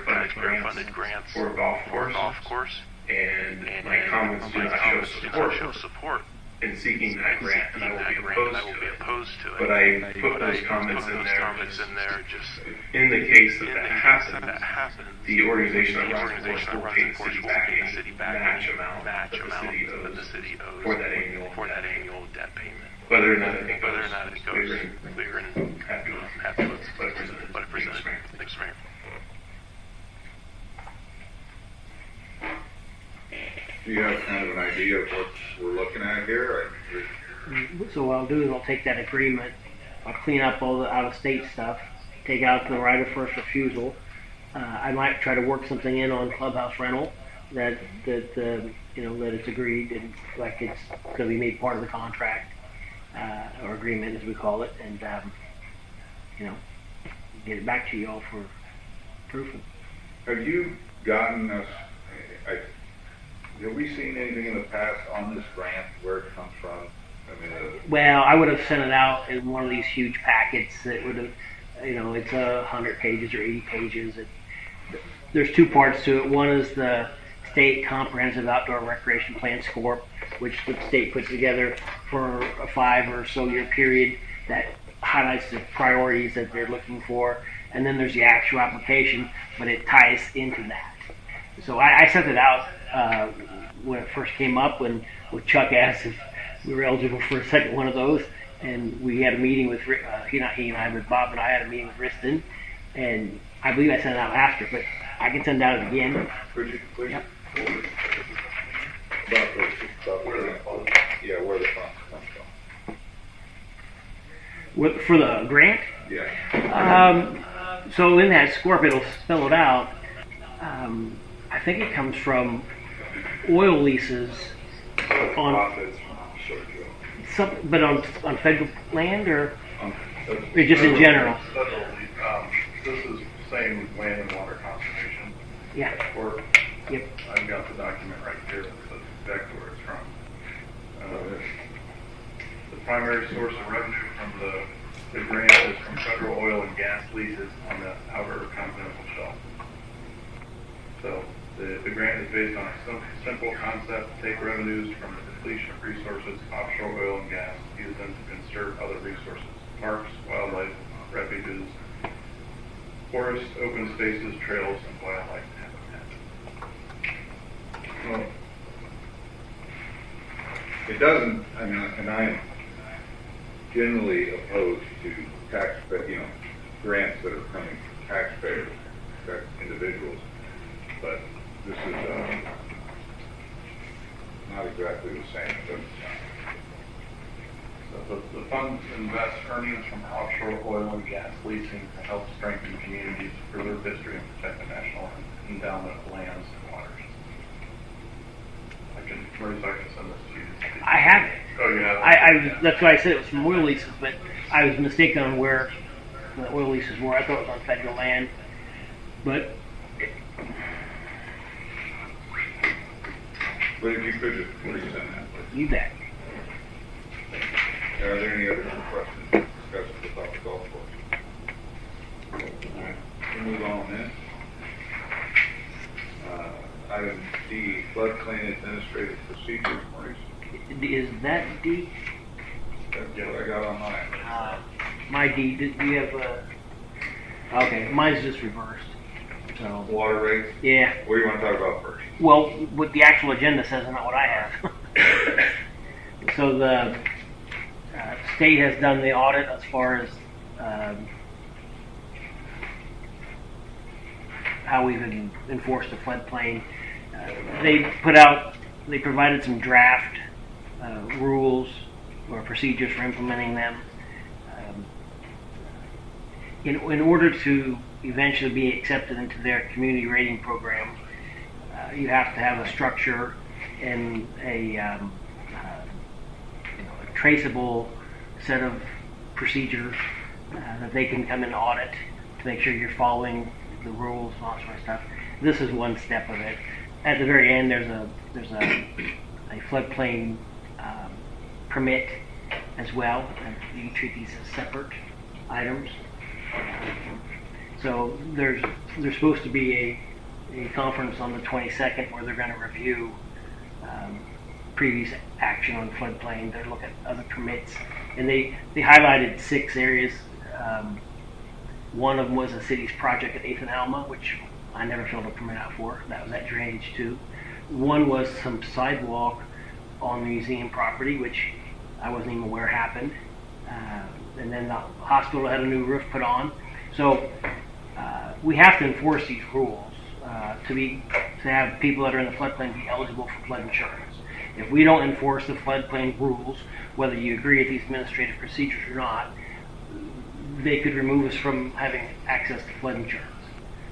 taxpayer-funded grants for a golf course. And my comments do not show support in seeking that grant, and I will be opposed to it. But I put those comments in there just in the case that happens, the organization that runs the course will pay the city back match amount that the city owes for that annual debt payment. Whether or not it goes clear and happy with what it presented. Thanks, Mayor. Do you have kind of an idea of what we're looking at here? So what I'll do is I'll take that agreement, I'll clean up all the out-of-state stuff, take out the right of first refusal. I might try to work something in on clubhouse rental that it's agreed and like it's going to be made part of the contract or agreement as we call it, and get it back to you all for proofing. Have you gotten us? Have we seen anything in the past on this grant, where it comes from? Well, I would have sent it out in one of these huge packets that would have, it's 100 pages or 80 pages. There's two parts to it. One is the State Comprehensive Outdoor Recreation Plan SCORP, which the state puts together for a 5 or so year period that highlights the priorities that they're looking for. And then there's the actual application, but it ties into that. So I sent it out when it first came up, when Chuck asked if we were eligible for a second one of those, and we had a meeting with not he and I, but Bob and I had a meeting with Riston, and I believe I sent it out after, but I can send it out again. Could you please? Yep. About where the funds, yeah, where the funds come from. For the grant. Yeah. So in that scorp, it'll spell it out. I think it comes from oil leases on, Profits from offshore drilling. but on federal land or That's just in general. Federal, this is same land and water conservation. Yeah. Or, Yep. I've got the document right here that says exactly where it's from. The primary source of revenue from the grant is from federal oil and gas leases on the outer continental shelf. So the grant is based on a simple concept: take revenues from the depletion of resources, offshore oil and gas, use them to conserve other resources, parks, wildlife, refuges, forests, open spaces, trails, and wildlife habitat. Well, it doesn't, I mean, and I am generally opposed to grants that are coming from taxpayers, individuals, but this is not exactly the same. It doesn't sound. So the funds invest earnings from offshore oil and gas leasing to help strengthen communities, preserve history, and protect the national endowment of lands and waters. Maurice, I can send this to you. I have it. Oh, you have it? That's why I said it was from oil leases, but I was mistaken on where the oil leases were. I thought it was on federal land, but But if you could just resend that, please. you bet. Are there any other questions, discussions about the golf course? All right, we'll move on then. Item D, floodplain administrative procedures, Maurice. Is that D? That's what I got on mine. My D. Do you have okay, mine's just reversed. So Water rates, yeah. what do you want to talk about first? Well, what the actual agenda says and not what I have. So the state has done the audit as far as how we've enforced the floodplain. They provided some draft rules or procedures for implementing them. In order to eventually be accepted into their community rating program, you have to have a structure and a traceable set of procedures that they can come and audit to make sure you're following the rules and all that sort of stuff. This is one step of it. At the very end, there's a floodplain permit as well, and you can treat these as separate items. So there's supposed to be a conference on the 22nd where they're going to review previous action on floodplain. They're looking at other permits, and they highlighted 6 areas. One of them was a city's project at 8th and Alma, which I never filled a permit out for. That was at drainage too. One was some sidewalk on the museum property, which I wasn't even aware happened. And then the hospital had a new roof put on. So we have to enforce these rules to have people that are in the floodplain be eligible for flood insurance. If we don't enforce the floodplain rules, whether you agree with these administrative procedures or not, they could remove us from having access to flood insurance.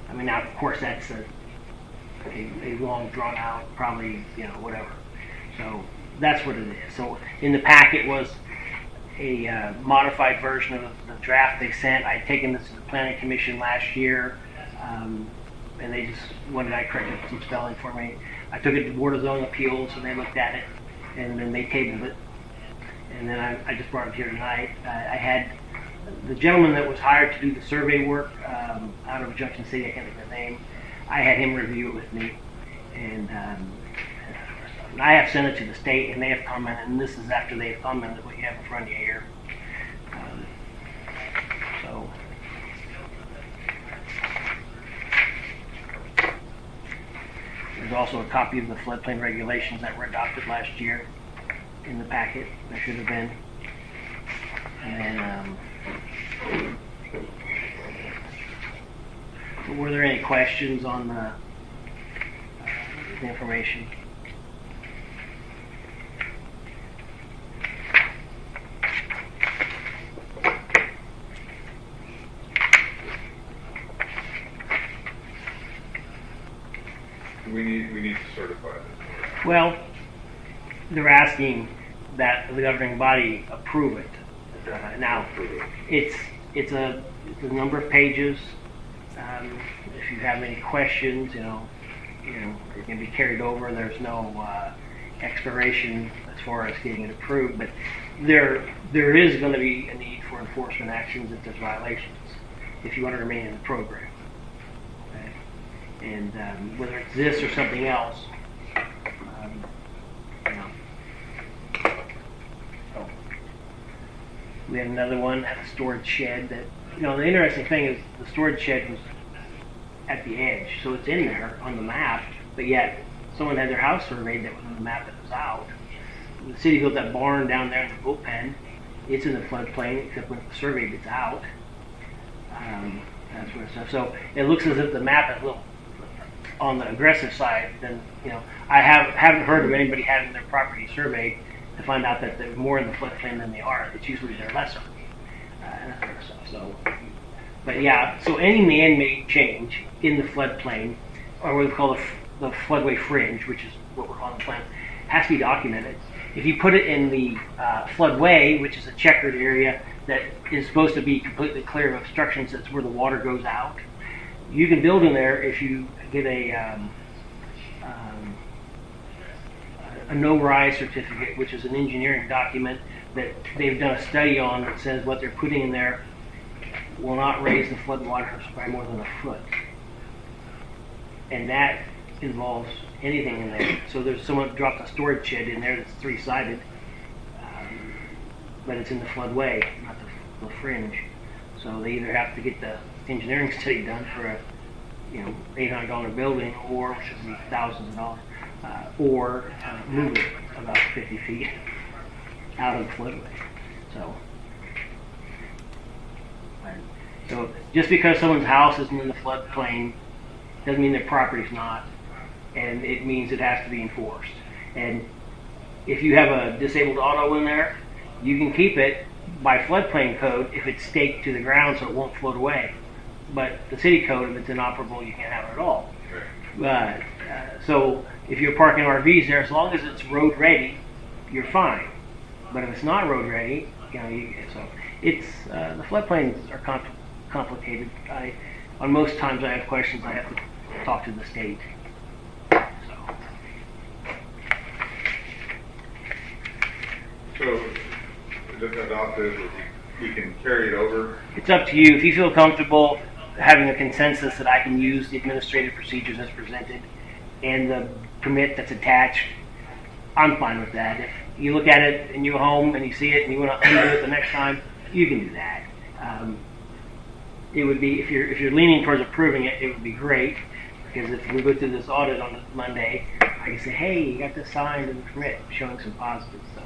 I mean, now of course that's a long drawn out, probably whatever. So that's what it is. So in the packet was a modified version of the draft they sent. I'd taken this to the Planning Commission last year, and they just wanted I corrected some spelling for me. I took it to the Board of Zoning Appeals, and they looked at it, and then they tabled it. And then I just brought it here tonight. I had the gentleman that was hired to do the survey work out of Junction City, I can't think of his name. I had him review it with me, and I have sent it to the state, and they have commented, and this is after they have commented what you have in front of you here. So There's also a copy of the floodplain regulations that were adopted last year in the packet. There should have been. And then, were there any questions on the information? We need to certify this. Well, they're asking that the governing body approve it. Now, it's a number of pages. If you have any questions, it can be carried over. There's no expiration as far as getting it approved, but there is going to be a need for enforcement actions if there's violations, if you want to remain in the program. Okay? And whether it's this or something else, we had another one at a storage shed that, the interesting thing is the storage shed was at the edge, so it's in there on the map, but yet someone had their house surveyed that was on the map that was out. The city built that barn down there in the bullpen. It's in the floodplain, except when it's surveyed, it's out. That sort of stuff. So it looks as if the map is a little on the aggressive side. Then, I haven't heard of anybody having their property surveyed to find out that they're more in the floodplain than they are. It's usually they're lesser, and that sort of stuff. So, but yeah, so any man-made change in the floodplain, or what we call the floodway fringe, which is what we're calling the plan, has to be documented. If you put it in the floodway, which is a checkered area that is supposed to be completely clear of obstructions, that's where the water goes out, you can build in there if you get a no-rise certificate, which is an engineering document that they've done a study on that says what they're putting in there will not raise the floodwaters by more than a foot. And that involves anything in there. So there's someone dropped a storage shed in there that's three-sided, but it's in the floodway, not the fringe. So they either have to get the engineering study done for a $800 building, or which would be thousands of dollars, or move it about 50 feet out of the floodway. So just because someone's house isn't in the floodplain doesn't mean their property's not, and it means it has to be enforced. And if you have a disabled auto in there, you can keep it by floodplain code if it's staked to the ground so it won't float away. But the city code, if it's inoperable, you can't have it at all. So if you're parking RVs there, as long as it's road ready, you're fine. But if it's not road ready, so it's the floodplains are complicated. On most times I have questions, I have to talk to the state. So just adopt this, we can carry it over. It's up to you. If you feel comfortable having a consensus that I can use the administrative procedures as presented and the permit that's attached, I'm fine with that. If you look at it and you go home and you see it and you want to undo it the next time, you can do that. It would be, if you're leaning towards approving it, it would be great, because if we go through this audit on Monday, I can say, hey, you got this signed and the permit, showing some positives. So,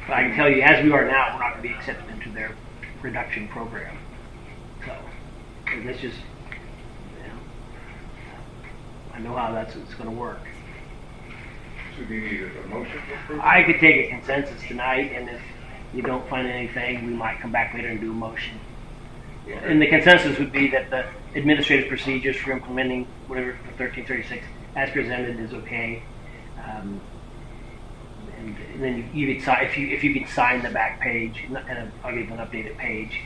but I can tell you, as we are now, we're not going to be accepted into their reduction program. So, that's just, I know how it's going to work. So do you need a motion to approve? I could take a consensus tonight, and if you don't find anything, we might come back later and do a motion. And the consensus would be that the administrative procedures for implementing whatever 1336 as presented is okay. And then you could sign, if you could sign the back page, and I'll give an updated page.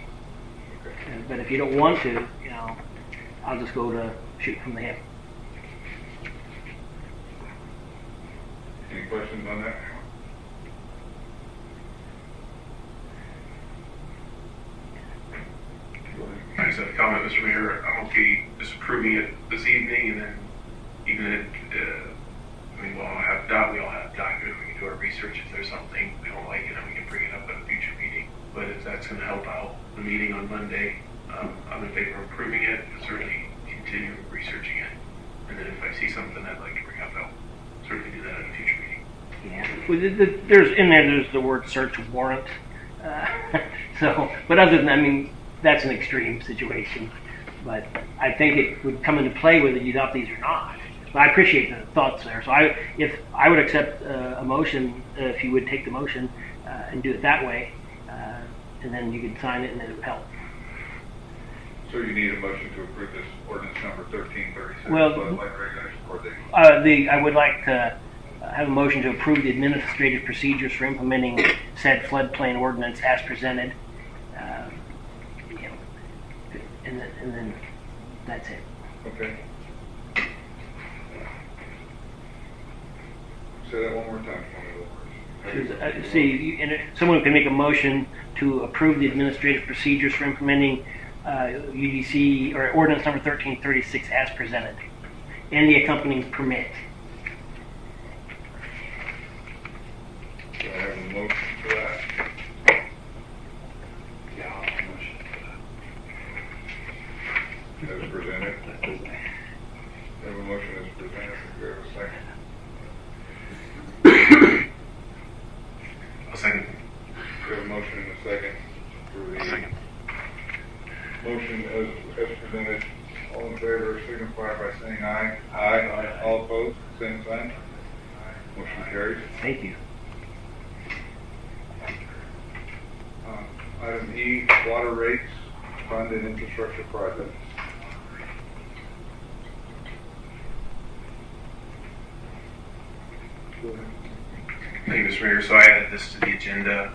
But if you don't want to, I'll just go to shoot from the hip. Any questions on that? I just have a comment, Mr. Mayor. I'm okay disapproving it this evening, and then even if, we all have documents, we can do our research. If there's something we don't like it, then we can bring it up at a future meeting. But if that's going to help out the meeting on Monday, I'm in favor of approving it, but certainly continue researching it. And then if I see something I'd like to bring up, I There's in there's the word search warrant. So, but other than, I mean, that's an extreme situation. But I think it would come into play whether you adopt these or not. But I appreciate the thoughts there. So if I would accept a motion, if you would take the motion and do it that way, and then you could sign it and it would help. So you need a motion to approve this ordinance number 1336, Well, floodplain regulation for the... I would like to have a motion to approve the administrative procedures for implementing said floodplain ordinance as presented. And then that's it. Okay. Say that one more time for me. See, someone can make a motion to approve the administrative procedures for implementing UDC or ordinance number 1336 as presented, and the accompanying permit. Do I have a motion for that? Yeah, I'll motion for that. As presented? We have a motion as presented. Do we have a second? I'll second. We have a motion and a second for the Second. motion as presented. All in favor signify by saying aye. Aye. All opposed, same sign. Motion carries. Thank you. Item E, water rates, fund and infrastructure projects. Thank you, Mr. Mayor. So I added this to the agenda.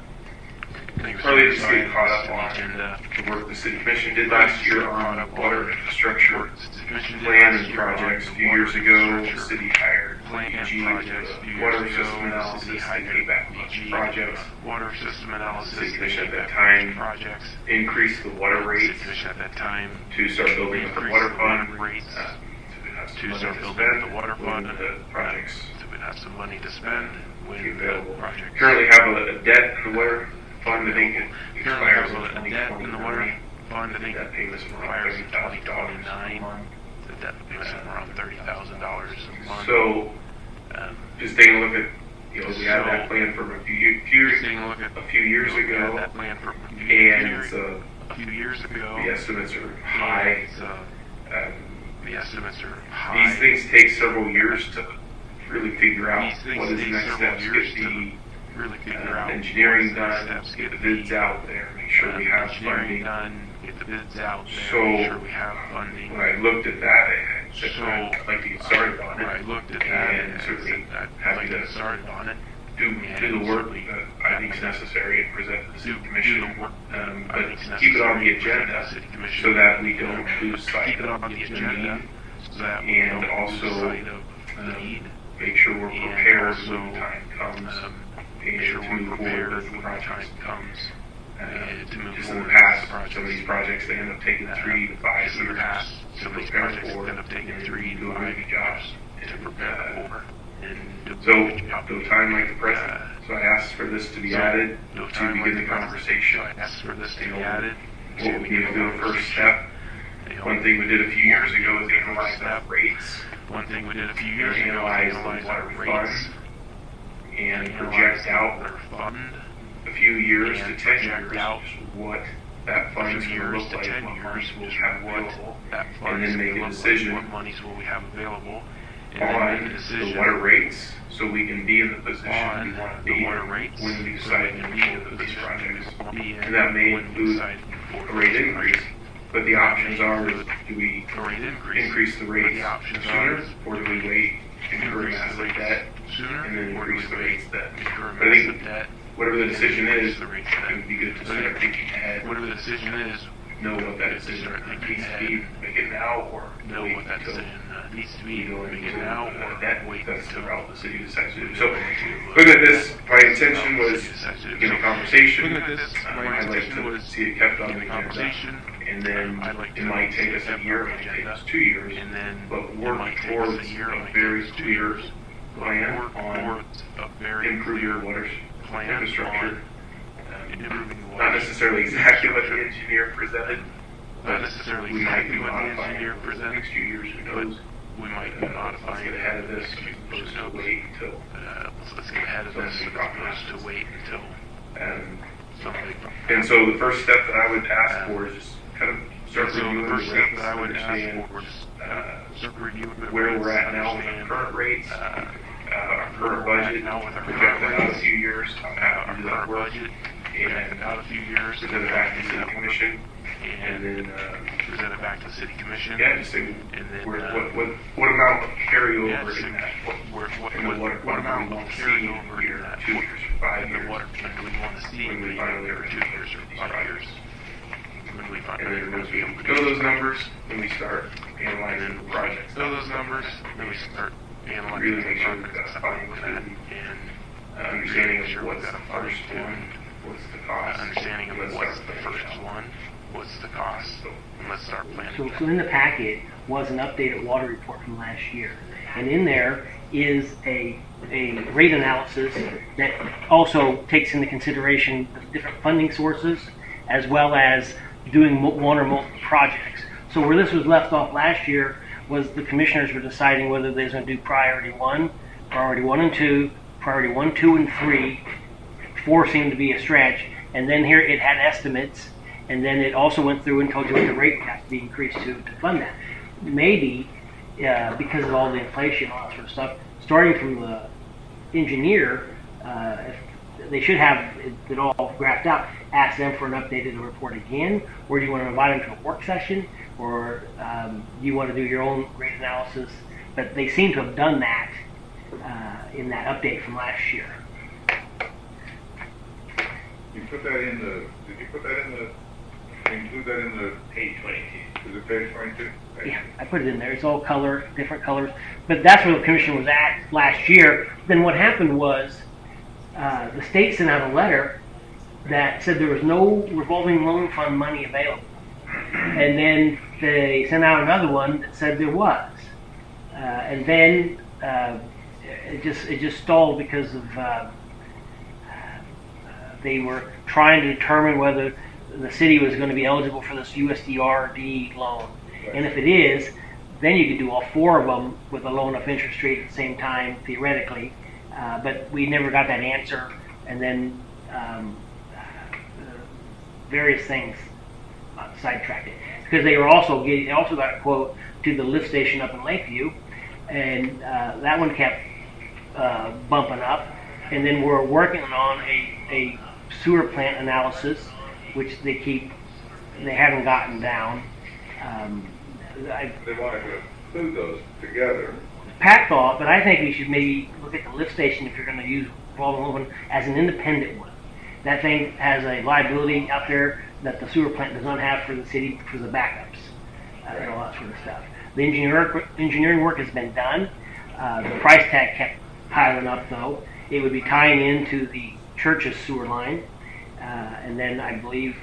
Partly just getting caught up on the work the city commission did last year on water infrastructure plan and projects. A few years ago, the city hired PG to water system analysis and payback projects. Water system analysis. The city commission at that time increased the water rates At that time, to start building up the water fund. rates To start building up the water fund. The projects so we'd have some money to spend when be the available. project. Currently have a debt in the water fund. I think it Currently expires have in a debt in the water 2029. fund. I think That payment's around expires in $30,000 a 2029. month. The debt payments around $30,000 a month. So, Um, just taking a look at, we had that plan from a few years taking a look at years we had ago, that plan for and a few years ago. the estimates are high. So Um, the estimates are high. These things take several years to really figure out These things what is the take next several steps, years get to really figure out engineering what's the done, next steps, get the bids out there, make sure we have engineering funding. done, get the bids out there, So, make sure we have funding. When I looked at that, I said, So, I'd like to get started on When I it. looked at that, And and I certainly said, I'd happy like to to get started on it. do the work that I think is necessary and present to the city commission. But keep it on the agenda so that we don't lose sight Keep it of on the the agenda need. so that we And don't also, lose sight of the need. Make sure we're And prepared also, when the time comes Make sure and to we're move prepared forward with the when the time projects. comes. To move Just in the forward past, with the projects. some of these projects, they end up taking 3 to 5 Just in the years past, to some of these prepare projects for, end up taking and 3 do to a 5 really good job. years to prepare for. And do So, a good job. no time like the present. So I asked for this to be added No to time begin like the present. conversation. So I asked for this to be added. What we need to do a first step. One thing we did a few years ago is analyze our rates One thing we did a few years ago was Analyze analyze the our water rates and project out our fund a few years to and 10 project years out what that fund is a few going to years look to like, 10 what years monies we'll is have what available, that and fund then is make gonna a look decision like, what monies will we have available, and then on make a the decision water rates so we can be in the position we on want to the be water in rates when we so decide we to can move be in forward the with these position projects. we want to be in And that may when we include decide to move forward a with rate these increase, projects. but the options are, do we A rate increase. increase the But rates the options sooner, are or do we wait, incur increase the massive rates debt, sooner, and then or do increase the we rates then? incur But I think massive debt, whatever the decision and is, increase the rates it then? would be good to But start thinking ahead, whatever the decision is, know what that decision needs to be, make it now, or know wait what that until decision needs to we be, go make into it now, or that. wait That's the until route the city decides to do. So, looking at this, my intention was to begin a conversation. Looking at this, my I'd like intention to was see it kept on the in agenda. conversation, And then I'd like it to might take see us it a kept year, on it the might take agenda. us 2 years, and then but it work might take us towards a year, it a might very take us 2 clear years, plan work on towards a very improving clear water plan infrastructure. on improving the Not water necessarily exactly what the engineer presented, not but necessarily we might be exactly what the modifying engineer it over the presented, next few years, who knows? we might be let's modifying get ahead of this as future opposed to notes. wait until Let's get ahead of this as opposed to wait until and something. And so the first step that I would ask for is just kind of start So reviewing the first the step rates, that I would understand ask for is start reviewing the where rates, we're at now with our understand, current rates, our where current we're at budget, now with our project current that out a rates, few years, our how to do that current work, budget, and project out a few years, present it back to the city commission, and and then, present it back to the city commission. yeah, just say, And then, where, what amount of carryover yeah, in so that, what and what amount we of want to see carryover in in year that 2 years, 5 and years. what do we want to see when we in finally either 2 years or these 5 projects. years? When we And finally then once we know those numbers, then we start analyzing the projects. know those numbers, then we start analyzing Really the make sure we've projects got a following that, fine-tuned and understanding make sure of we've what's got a the first fine-tuned one, what's the cost. understanding of Let's what's start the planning first out. one, what's the cost, and let's start planning. So in the packet was an updated water report from last year. And in there is a rate analysis that also takes into consideration the different funding sources as well as doing one or multiple projects. So where this was left off last year was the commissioners were deciding whether they was going to do priority 1 and 2, priority 1, 2, and 3. 4 seemed to be a stretch. And then here it had estimates. And then it also went through and told you what the rate would have to be increased to fund that. Maybe, because of all the inflation and all that sort of stuff, starting from the engineer, if they should have it all graphed out, ask them for an updated report again, or do you want to invite them to a work session, or do you want to do your own rate analysis? But they seem to have done that in that update from last year. You put that in the, did you put that in the, include that in the, Page 22. is it page 22? Yeah, I put it in there. It's all color, different colors. But that's where the commission was at last year. Then what happened was the state sent out a letter that said there was no revolving loan fund money available. And then they sent out another one that said there was. And then it just stalled because of they were trying to determine whether the city was going to be eligible for this USDRD loan. And if it is, then you could do all 4 of them with a low enough interest rate at the same time, theoretically. But we never got that answer. And then various things sidetracked it. Because they were also getting, they also got a quote to the lift station up in Lakeview. And that one kept bumping up. And then we're working on a sewer plant analysis, which they haven't gotten down. They wanted to include those together. Pat thought, but I think we should maybe look at the lift station if you're going to use revolving loan as an independent one. That thing has a liability out there that the sewer plant does not have for the city for the backups and all that sort of stuff. The engineering work has been done. The price tag kept piling up though. It would be tying into the church's sewer line, and then I believe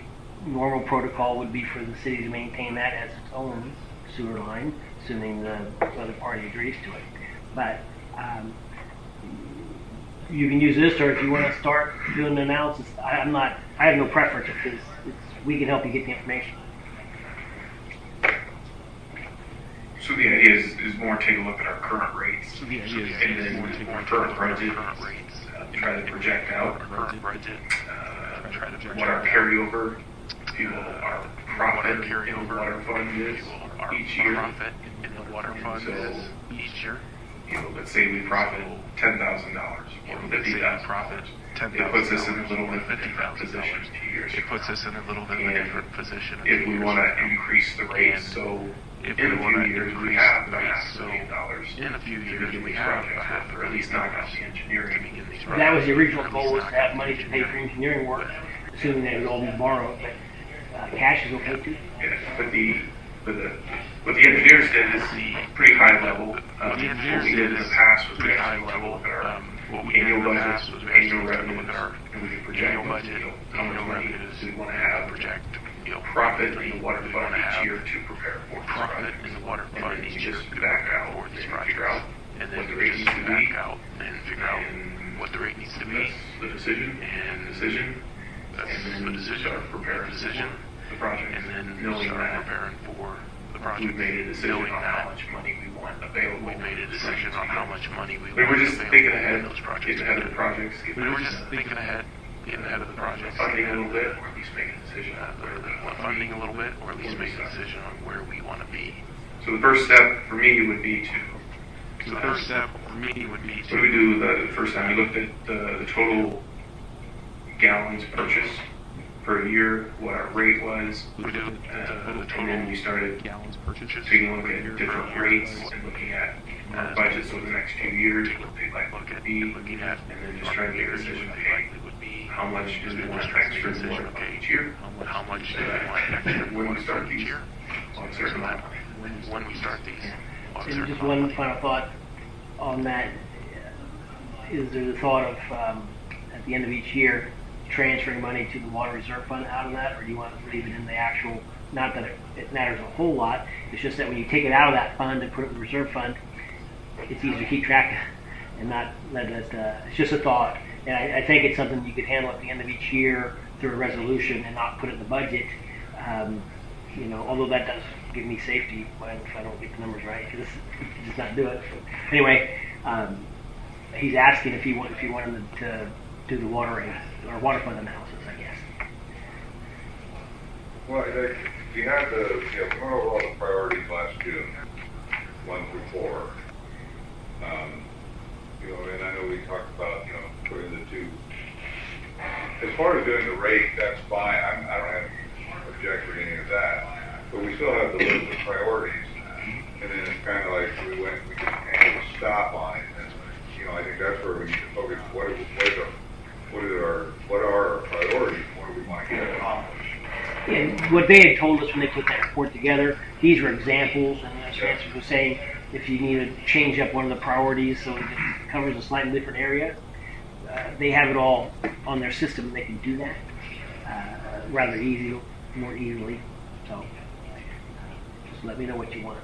normal protocol would be for the city to maintain that as its own sewer line, assuming the other party agrees to it. But you can use this, or if you want to start doing the analysis, I have no preference. We can help you get the information. So the idea is more take a look at our current rates, and then our current budget, try to project out what our carryover, our profit in the water fund is each year. Let's say we profit $10,000 or $50,000. It puts us in a little bit of a different position 2 years. It puts us in a little bit of a different position. If we want to increase the rates, so in a few years we have about $500 million. In a few years we have about $500 or at least knock out the engineering. That was the original goal, was to have money to pay for engineering work, assuming that it would all be borrowed. But cash is okay too. Yeah, what the engineers did is pretty high level. What we did in the past was we actually took a look at our annual budget, annual revenues, and we could project how much money we want to have, project profit in the water fund each year to prepare for this project. And then just back out and figure out what the rate needs to be, what the rate needs to be. That's the decision, and then start preparing for the project, and then knowing start that preparing for we've made a decision knowing on that how much money we want available. we made a decision on how much money we We were wanted just available thinking in ahead, those projects. getting ahead of the projects, We were just thinking ahead, getting ahead of the projects. funding a little bit, or at least making a decision on where we want to Funding be. a little bit, or at least make a decision on where we want to be. So the first step for me would be to. So the first step for me would be What did we do the first time? We looked at the total gallons purchased per year, what our rate was, we do the and then we started gallons purchased. taking a look at different rates and looking at our budgets over the next few years, what they'd like to be, looking at and then just trying to make a decision, okay, would be how much do we want extra water each year? how much do we want extra When we start each these, year? on a certain amount. When we start these. on a And certain just amount. one final thought on that, is there the thought of, at the end of each year, transferring money to the water reserve fund out of that, or do you want to leave it in the actual, not that it matters a whole lot, it's just that when you take it out of that fund and put it in the reserve fund, it's easier to keep track of and not let it, it's just a thought. And I think it's something you could handle at the end of each year through a resolution and not put it in the budget. You know, although that does give me safety if I don't get the numbers right, because just not do it. So, anyway, he's asking if you want him to do the water rate or water fund analysis, I guess. Well, you had the, we went over all the priorities last June, 1 through 4. And I know we talked about, putting the two. As far as doing the rate, that's fine. I don't have object to any of that. But we still have the list of priorities. And then it's kind of like we just kind of stop on it. And, I think that's where we need to focus. What are our priorities? What do we want to get accomplished? And what they had told us when they put that report together, these were examples, and as Francis was saying, if you need to change up one of the priorities so it covers a slightly different area, they have it all on their system, and they can do that rather more easily. So just let me know what you want.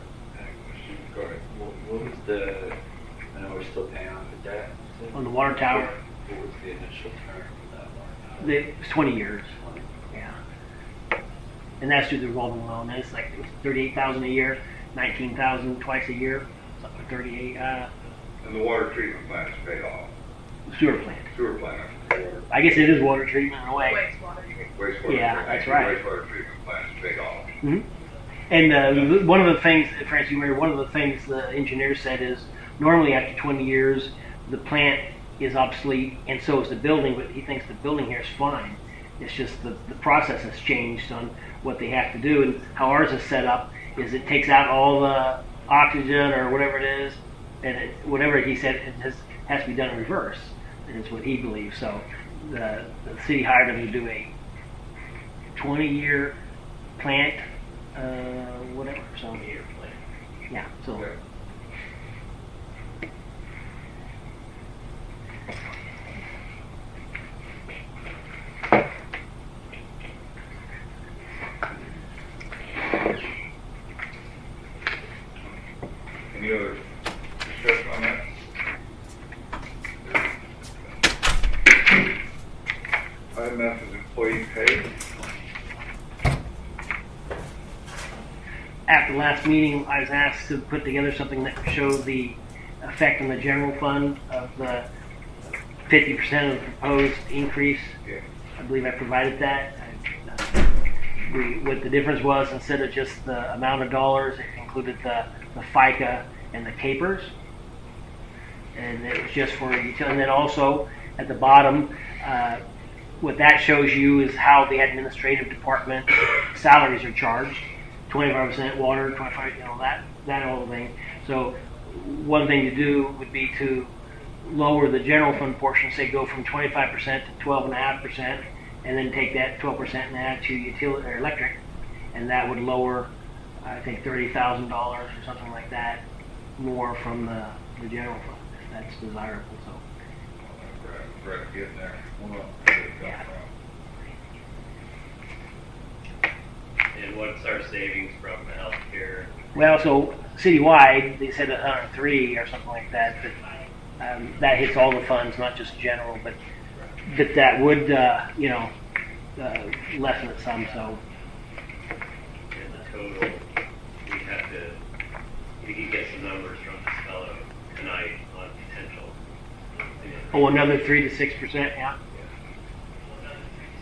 Go ahead. What was the, I know we're still paying off the debt. On the water tower, What was the initial term of that water tower? it's 20 years. Yeah. And that's through the revolving loan. And it's like $38,000 a year, $19,000 twice a year, something like 38. And the water treatment plant is paid off. Sewer plant. Sewer plant, water, I guess it is water treatment in a way. wastewater. Yeah, treatment. that's right. Wastewater treatment plant is paid off. Mm-hmm. And one of the things, Francis, you remember, one of the things the engineer said is normally after 20 years the plant is obsolete and so is the building, but he thinks the building here is fine. It's just the process has changed on what they have to do, and how ours is set up is it takes out all the oxygen or whatever it is, and whatever he said it has to be done in reverse, and it's what he believes. So the city hired him to do a 20-year plant, whatever. So 20-year plan. yeah, so. Okay. Any other discussion on that? Item F is employee pay. After the last meeting, I was asked to put together something that would show the effect on the general fund of the 50% of the proposed increase. Yeah. I believe I provided that. What the difference was, instead of just the amount of dollars, it included the FICA and the capers. And it was just for utility. And then also at the bottom, what that shows you is how the administrative department salaries are charged. 25% water, 25%, that whole thing. So one thing to do would be to lower the general fund portion, say go from 25% to 12.5%, and then take that 12% and add to utility or electric, and that would lower, I think, $30,000 or something like that more from the general fund, if that's desirable. So Brett getting there. Yeah. And what's our savings from the healthcare? well, so citywide they said 103 or something like that, but that hits all the funds, not just general, but that would lessen it some. So And the total we have to, we can get some numbers from this fellow tonight on potential. Oh, another 3 to 6%. Yeah.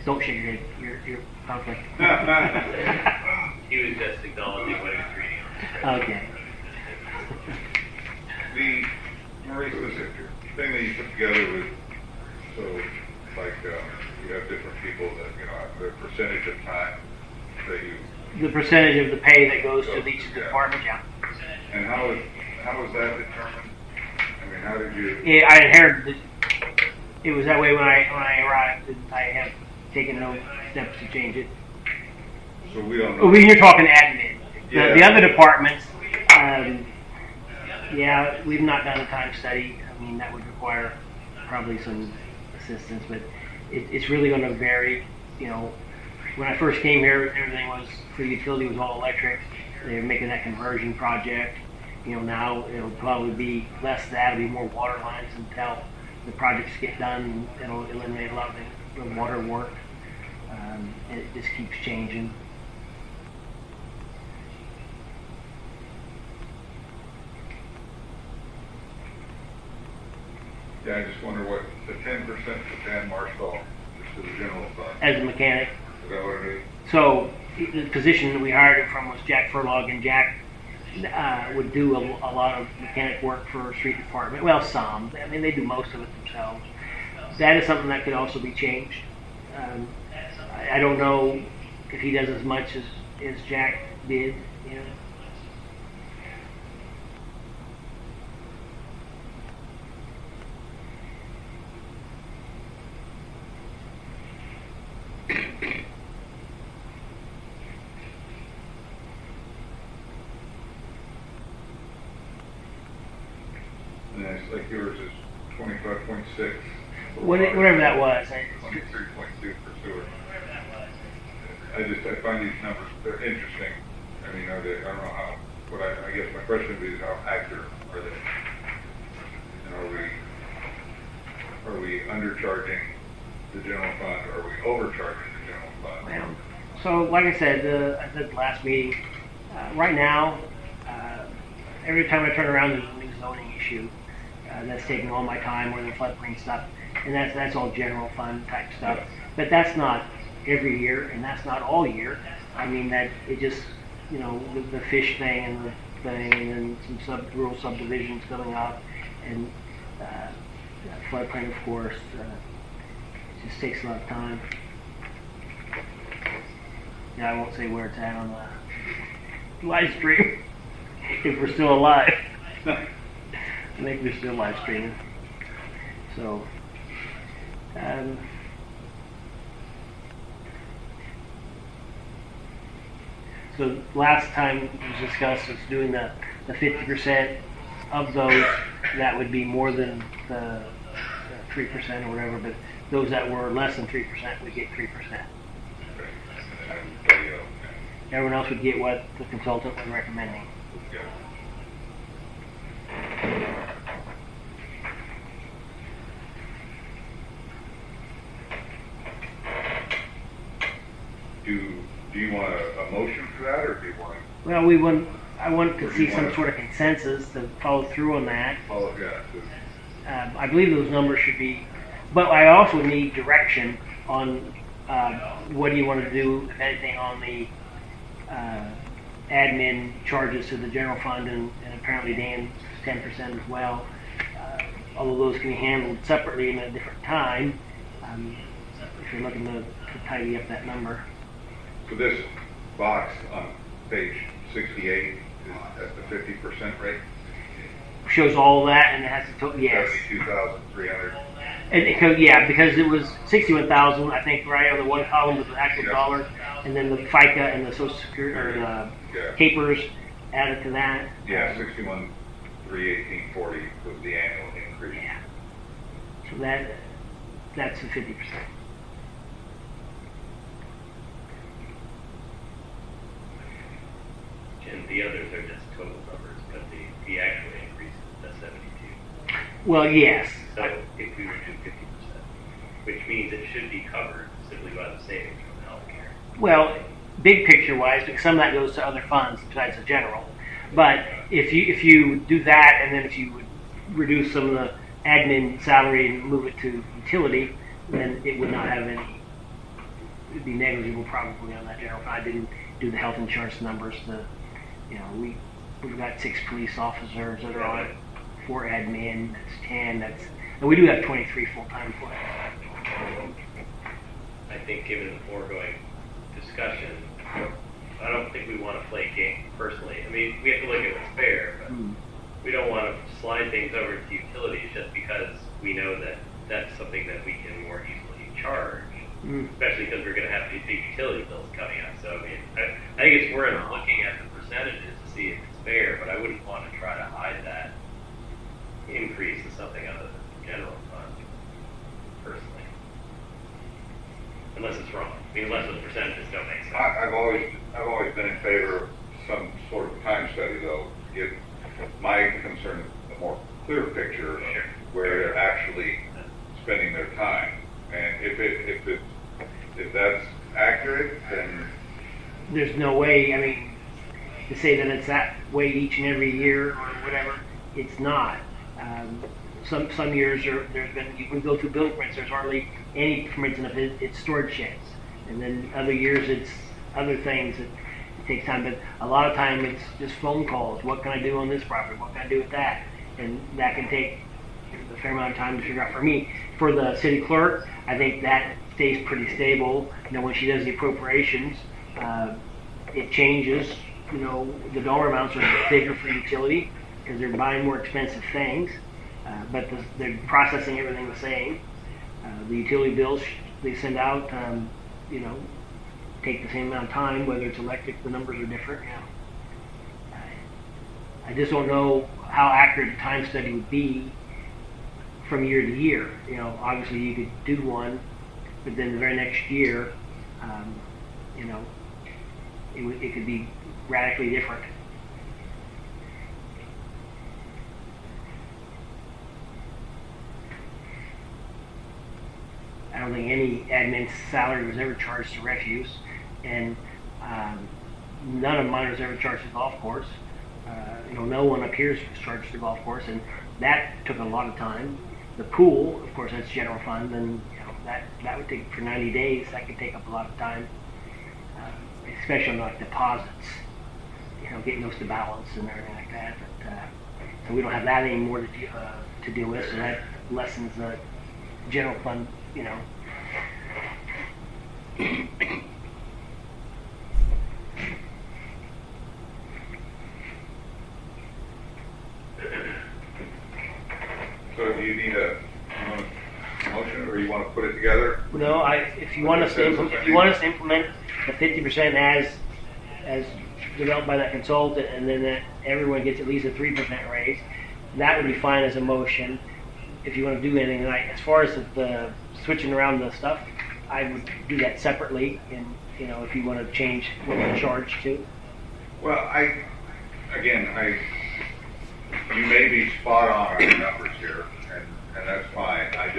Don't shake your head. You're conflict. He was just acknowledging what he was reading on the spreadsheet. Okay. Maurice, this thing that you put together with, so like you have different people that, you know, have the percentage of time that you. The percentage of the pay that goes to each of the departments, yeah. And how is that determined? I mean, how did you? Yeah, I inherited it. It was that way when I arrived, and I have taken no steps to change it. So we don't know. Well, you're talking admin. Yeah. The other departments, yeah, we've not done a time study. I mean, that would require probably some assistance, but it's really going to vary. You know, when I first came here, everything was, for the utility was all electric. They were making that conversion project. You know, now it'll probably be less of that. It'll be more water lines until the projects get done. It'll eliminate a lot of the water work. And it just keeps changing. Yeah, I just wonder what the 10% for Dan Marshall is to the general fund. As a mechanic. Is that what it is? So the position that we hired him from was Jack Furlog, and Jack would do a lot of mechanic work for a street department. Well, some. I mean, they do most of it themselves. That is something that could also be changed. I don't know if he does as much as Jack did. You know. And it's like yours is 25.6. Whatever that was. 23.2 for sewer. I find these numbers, they're interesting. I mean, I don't know how, I guess my question would be is how accurate are they? And are we undercharging the general fund, or are we overcharging the general fund? Well, so like I said at the last meeting, right now, every time I turn around, there's a new zoning issue that's taking all my time, or the floodplain stuff, and that's all general fund type stuff. But that's not every year, and that's not all year. I mean, that it just, you know, the fish thing and the thing, and then some rural subdivisions coming up, and floodplain, of course. It just takes a lot of time. Yeah, I won't say where it's at on the live stream if we're still alive. I think we're still live streaming. So, so last time it was discussed was doing the 50% of those that would be more than the 3% or whatever, but those that were less than 3% would get 3%. Everyone else would get what the consultant was recommending. Do you want a motion for that, or do you want? Well, I want to see some sort of consensus to follow through on that. I believe those numbers should be, but I also need direction on what do you want to do, if anything, on the admin charges to the general fund, and apparently Dan's 10% as well. Although those can be handled separately in a different time, if you're looking to tidy up that number. So this box on page 68 is at the 50% rate? Shows all that, and it has the total, yes. 72,300. And because it was 61,000, I think, right on the one column with the actual dollar, and then the FICA and the Social Security or capers added to that. Yeah, 61,318.40 was the annual increase. Yeah. So that's the 50%. And the others are just total numbers, but the actual increase is the 72. Well, yes. So if we were to do 50%, which means it should be covered simply by the savings from healthcare. Well, big picture wise, because some of that goes to other funds besides the general. But if you do that, and then if you would reduce some of the admin salary and move it to utility, then it would not have any. It'd be negligible probably on that general fund. I didn't do the health insurance numbers. We've got 6 police officers that are on it, 4 admin. That's 10. And we do have 23 full-time employees. I think given the foregoing discussion, I don't think we want to play game personally. I mean, we have to look at what's fair, but we don't want to slide things over to utilities just because we know that that's something that we can more easily charge, especially because we're going to have these big utility bills coming up. So, I mean, I think it's worth looking at the percentages to see if it's fair, but I wouldn't want to try to hide that increase in something other than the general fund, personally. Unless it's wrong. I mean, unless those percentages don't make sense. I've always been in favor of some sort of time study, though. If my concern is a more clear picture of where they're actually spending their time, and if that's accurate, then There's no way. I mean, to say that it's that way each and every year or whatever, it's not. Some years there's been, you can go through bill prints, there's hardly any permits in it's storage sheds. And then other years it's other things that it takes time. But a lot of time it's just phone calls. What can I do on this property? What can I do with that? And that can take a fair amount of time to figure out. For me, for the city clerk, I think that stays pretty stable. When she does the appropriations, it changes. The dollar amounts are bigger for utility because they're buying more expensive things. But they're processing everything the same. The utility bills they send out, take the same amount of time. Whether it's electric, the numbers are different. I just don't know how accurate a time study would be from year to year. Obviously you could do one, but then the very next year, it could be radically different. I don't think any admin salary was ever charged to refuse, and none of mine was ever charged to golf course. No one up here was charged to golf course, and that took a lot of time. The pool, of course, that's general fund, and that would take for 90 days. That could take up a lot of time, especially on like deposits. Getting those to balance and everything like that. But so we don't have that anymore to deal with, so that lessens the general fund. So do you need a motion, or you want to put it together? No, if you want us to implement the 50% as developed by that consultant, and then that everyone gets at least a 3% raise, that would be fine as a motion. If you want to do anything tonight, as far as the switching around the stuff, I would do that separately. And if you want to change what you charge to. Well, you may be spot on the numbers here, and that's fine. I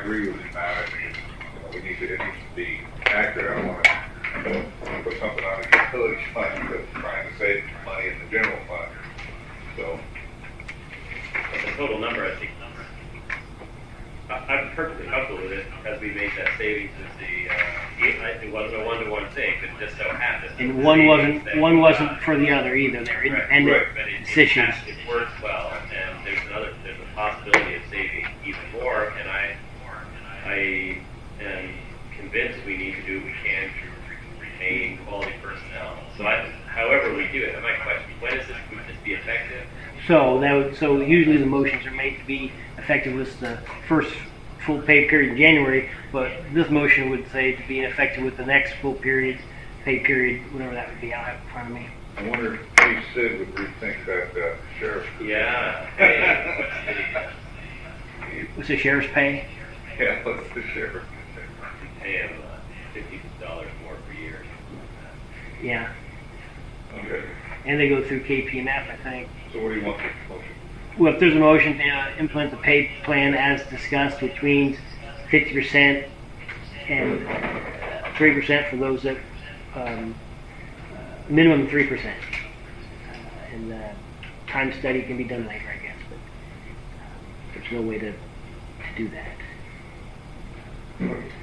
agree with you, Matt. I think it needs to be accurate. I don't want to put something on the utility fund because we're trying to save money in the general fund. So, But the total number, I think, I'm perfectly comfortable with it because we made that savings as it wasn't a one-to-one thing, but it just so happened. And one wasn't for the other either. They're independent decisions. It works well, and there's a possibility of saving even more, and I am convinced we need to do what we can to retain quality personnel. So however we do it, my question, when is this, would this be effective? So usually the motions are made to be effective with the first full pay period in January, but this motion would say to be effective with the next full pay period, whatever that would be. I'll have it in front of me. I wonder if Chief Sid would rethink that sheriff's position. Yeah. What's the sheriff's pay? Yeah, what's the sheriff? Pay him $50 more per year. Yeah. Okay. And they go through KPNF, I think. So what do you want the motion? Well, if there's a motion to implement the pay plan as discussed, which means 50% and 3% for those that minimum 3%. And the time study can be done later, I guess, but there's no way to do that.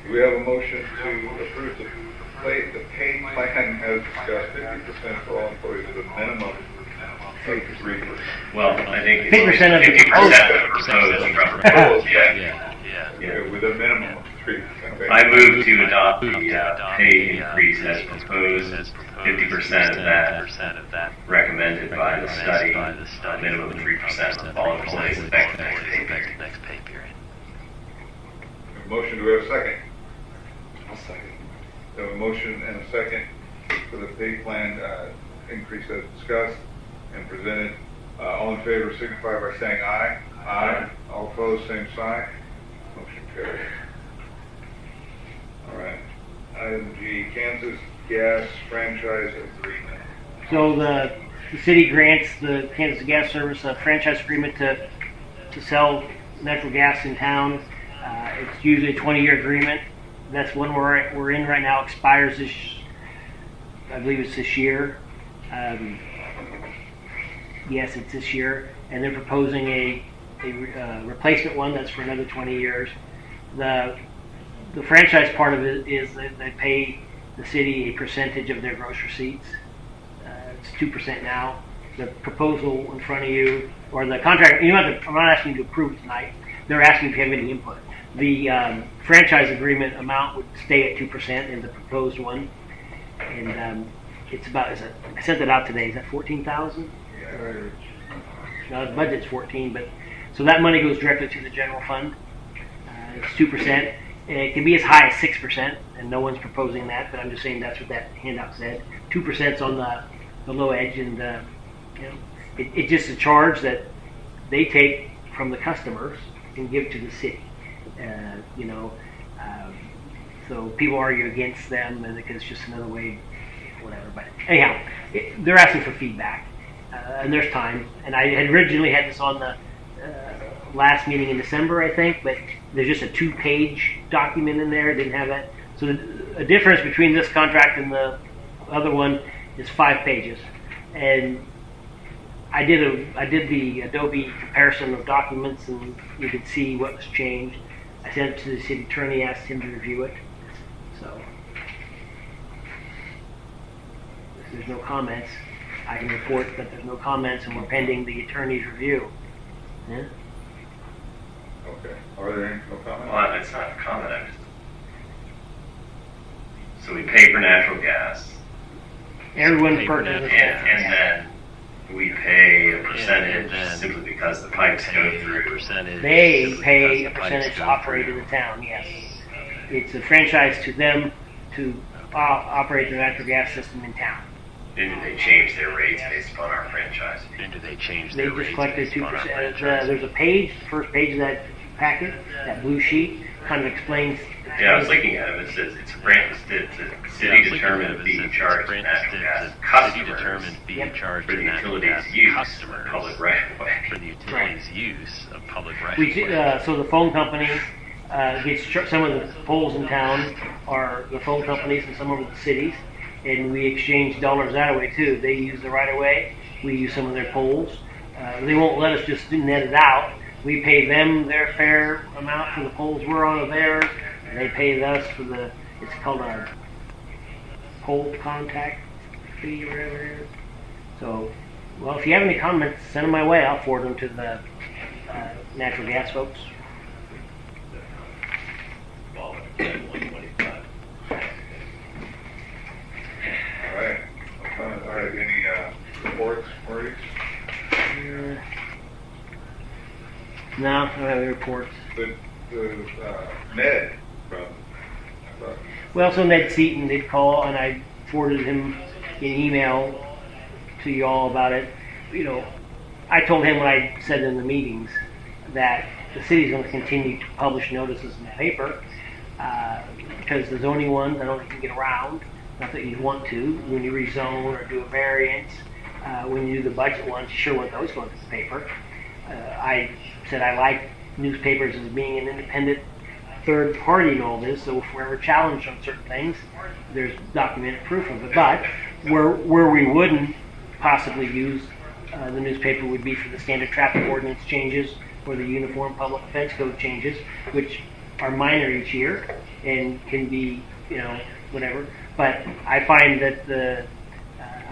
We have a motion to approve the pay plan as discussed, 50% for all employees with a minimum of 3%. Well, I think 50% of the 50% proposed, yeah. Yeah, with a minimum of 3%. Okay. I move to adopt the pay increase as proposed, 50% of that recommended by the study, minimum of 3% of all employees effective next pay period. Motion, do we have a second? I'll second. We have a motion and a second for the pay plan increase as discussed and presented. All in favor signify by saying aye. Aye. All opposed, same sign. Motion carries. All right. Item G, Kansas Gas Franchise Agreement. So the city grants the Kansas Gas Service a franchise agreement to sell natural gas in town. It's usually a 20-year agreement. That's one we're in right now. Expires this, I believe it's this year. Yes, it's this year, and they're proposing a replacement one that's for another 20 years. The franchise part of it is that they pay the city a percentage of their gross receipts. It's 2% now. The proposal in front of you, or the contract, I'm not asking you to approve it tonight. They're asking if you have any input. The franchise agreement amount would stay at 2% in the proposed one, and it's about. I sent it out today. Is that 14,000? No, the budget's 14, but so that money goes directly to the general fund. It's 2%. It can be as high as 6%, and no one's proposing that. But I'm just saying that's what that handout said. 2% is on the low edge, and it's just a charge that they take from the customers and give to the city. So people argue against them because it's just another way, whatever. But anyhow, they're asking for feedback, and there's time. And I had originally had this on the last meeting in December, I think, but there's just a 2-page document in there. It didn't have that. So the difference between this contract and the other one is 5 pages, and I did the Adobe comparison of documents, and you could see what was changed. I sent it to the city attorney, asked him to review it. So if there's no comments, I can report that there's no comments, and we're pending the attorney's review. Yeah? Okay. Are there any no comments? Well, it's not a comment. So we pay for natural gas, Everyone purchases and then we pay a percentage simply because the pipes go through. They pay a percentage to operate in the town, yes. It's a franchise to them to operate the natural gas system in town. Then do they change their rates based upon our franchise? They just collected 2%. There's a page, the first page of that packet, that blue sheet, kind of explains. Yeah, I was looking at it. It says it's a city determined being charged natural gas customers for the utilities use of public right of way. For the utilities use of public right of way. So the phone company gets some of the poles in town are the phone companies, and some of the cities, and we exchange dollars that way too. They use the right of way. We use some of their poles. They won't let us just net it out. We pay them their fair amount for the poles we're on of theirs, and they pay us for it's called a pole contact fee or whatever it is. So, well, if you have any comments, send them my way. I'll forward them to the natural gas folks. All right. All right. Any reports, Maurice? No, I don't have any reports. The Ned from. Well, so Ned Seaton did call, and I forwarded him an email to you all about it. I told him what I said in the meetings, that the city's going to continue to publish notices in the paper because the zoning ones, I don't think you can get around. Not that you want to. When you rezone or do a variance, when you do the budget ones, you sure want those going to the paper. I said I like newspapers as being an independent third party in all this, so if we're ever challenged on certain things, there's documented proof of it. But where we wouldn't possibly use the newspaper would be for the standard traffic ordinance changes or the uniform public offense code changes, which are minor each year and can be, whatever. But I find that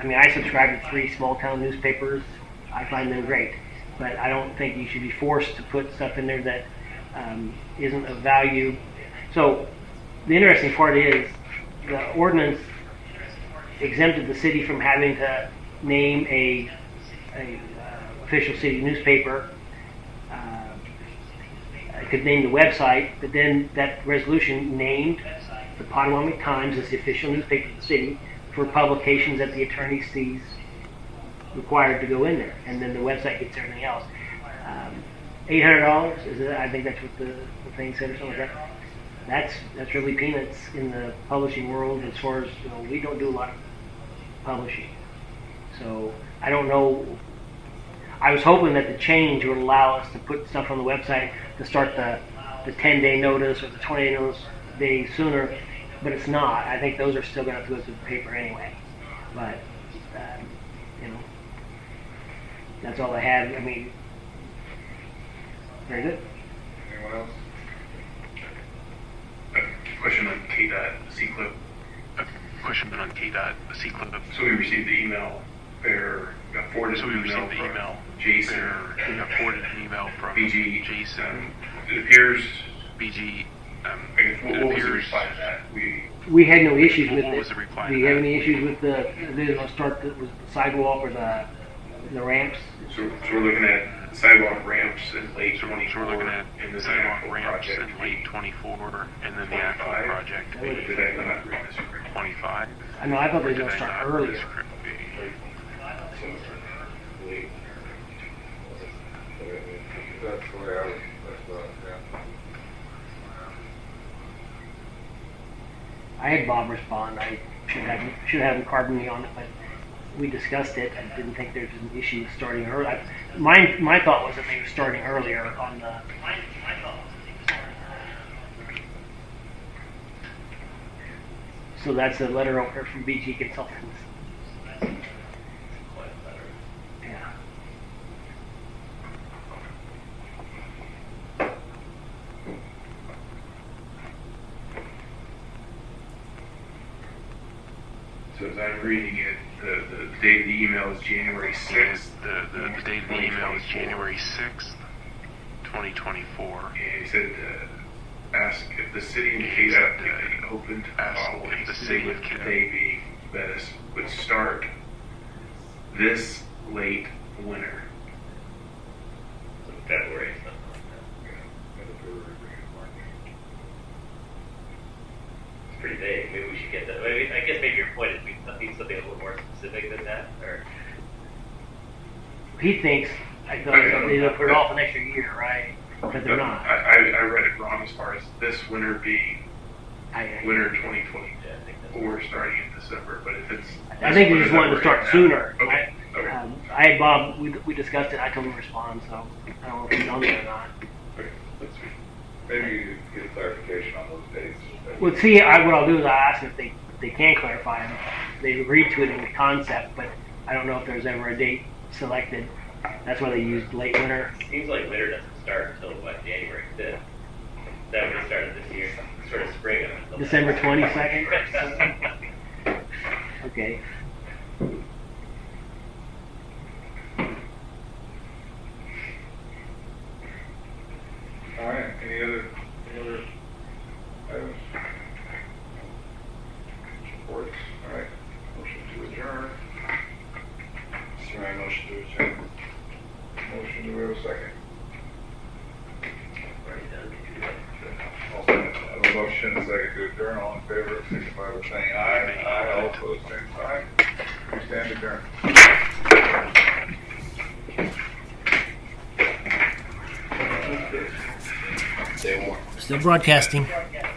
I subscribe to 3 small town newspapers. I find them great. But I don't think you should be forced to put stuff in there that isn't of value. So the interesting part is the ordinance exempted the city from having to name a official city newspaper. I could name the website, but then that resolution named the Potawatomi Times as the official newspaper of the city for publications that the attorney sees required to go in there, and then the website gets everything else. $800 is it? I think that's what the thing said, or something like that. That's really peanuts in the publishing world. As far as we don't do a lot of publishing, so I don't know. I was hoping that the change would allow us to put stuff on the website to start the 10-day notice or the 20-day days sooner, but it's not. I think those are still going to have to go through the paper anyway. But that's all I have. Very good. Anyone else? Question on KDOT C-Clip. Question on KDOT C-Clip. So we received the email. Got forwarded an email from Jason. Got forwarded an email from BG. Jason. It appears BG. what was the reply to that? We had no issues with What it. was the reply Do to you have that? any issues with the sidewalk or the ramps? So we're looking at sidewalk ramps in late 24. So we're looking at and the sidewalk actual ramps project in late 24, and then the actual 25. project Did I not read this correctly? 25. I know. I thought they were Did going to I start not read earlier. this correctly? That's the way I had Bob respond. I should have him carbon me on it, but we discussed it. I didn't think there was an issue with starting early. My thought was that they were starting earlier on the. So that's a letter over from BG Consultants. Yeah. So as I'm reading it, the date of the email is January 6th. The date of the email is January 6th, 2024. And he said, ask if the city and KDOT could be open to the Ask following. if the city and The KDOT- day being Venice would start this late winter. February. It's pretty vague. Maybe we should get that. I guess maybe your point is we need something a little more specific than that, or He thinks they'll put it off an extra year, right? But they're not. I read it wrong as far as this winter being winter 2024 yeah, I think that's starting in December, but if it's... I think they just wanted to start sooner. Okay, okay. I had Bob. We discussed it. I told him to respond, so I don't know if he's on there or not. Okay, that's fine. Maybe you could get clarification on those dates. Well, see, what I'll do is I'll ask if they can clarify them. They've agreed to it in concept, but I don't know if there's ever a date selected. That's why they used late winter. seems like winter doesn't start until January 5th. That would have started this year, sort of spring up until December 22nd. Okay. All right, any other items? Reports, all right, motion to adjourn. Sir, I motion to adjourn. Motion, do we have a second? I'll second I have a motion, a second to adjourn, all in favor, signify by saying aye. Aye, all opposed, same sign. We stand adjourned. Still broadcasting.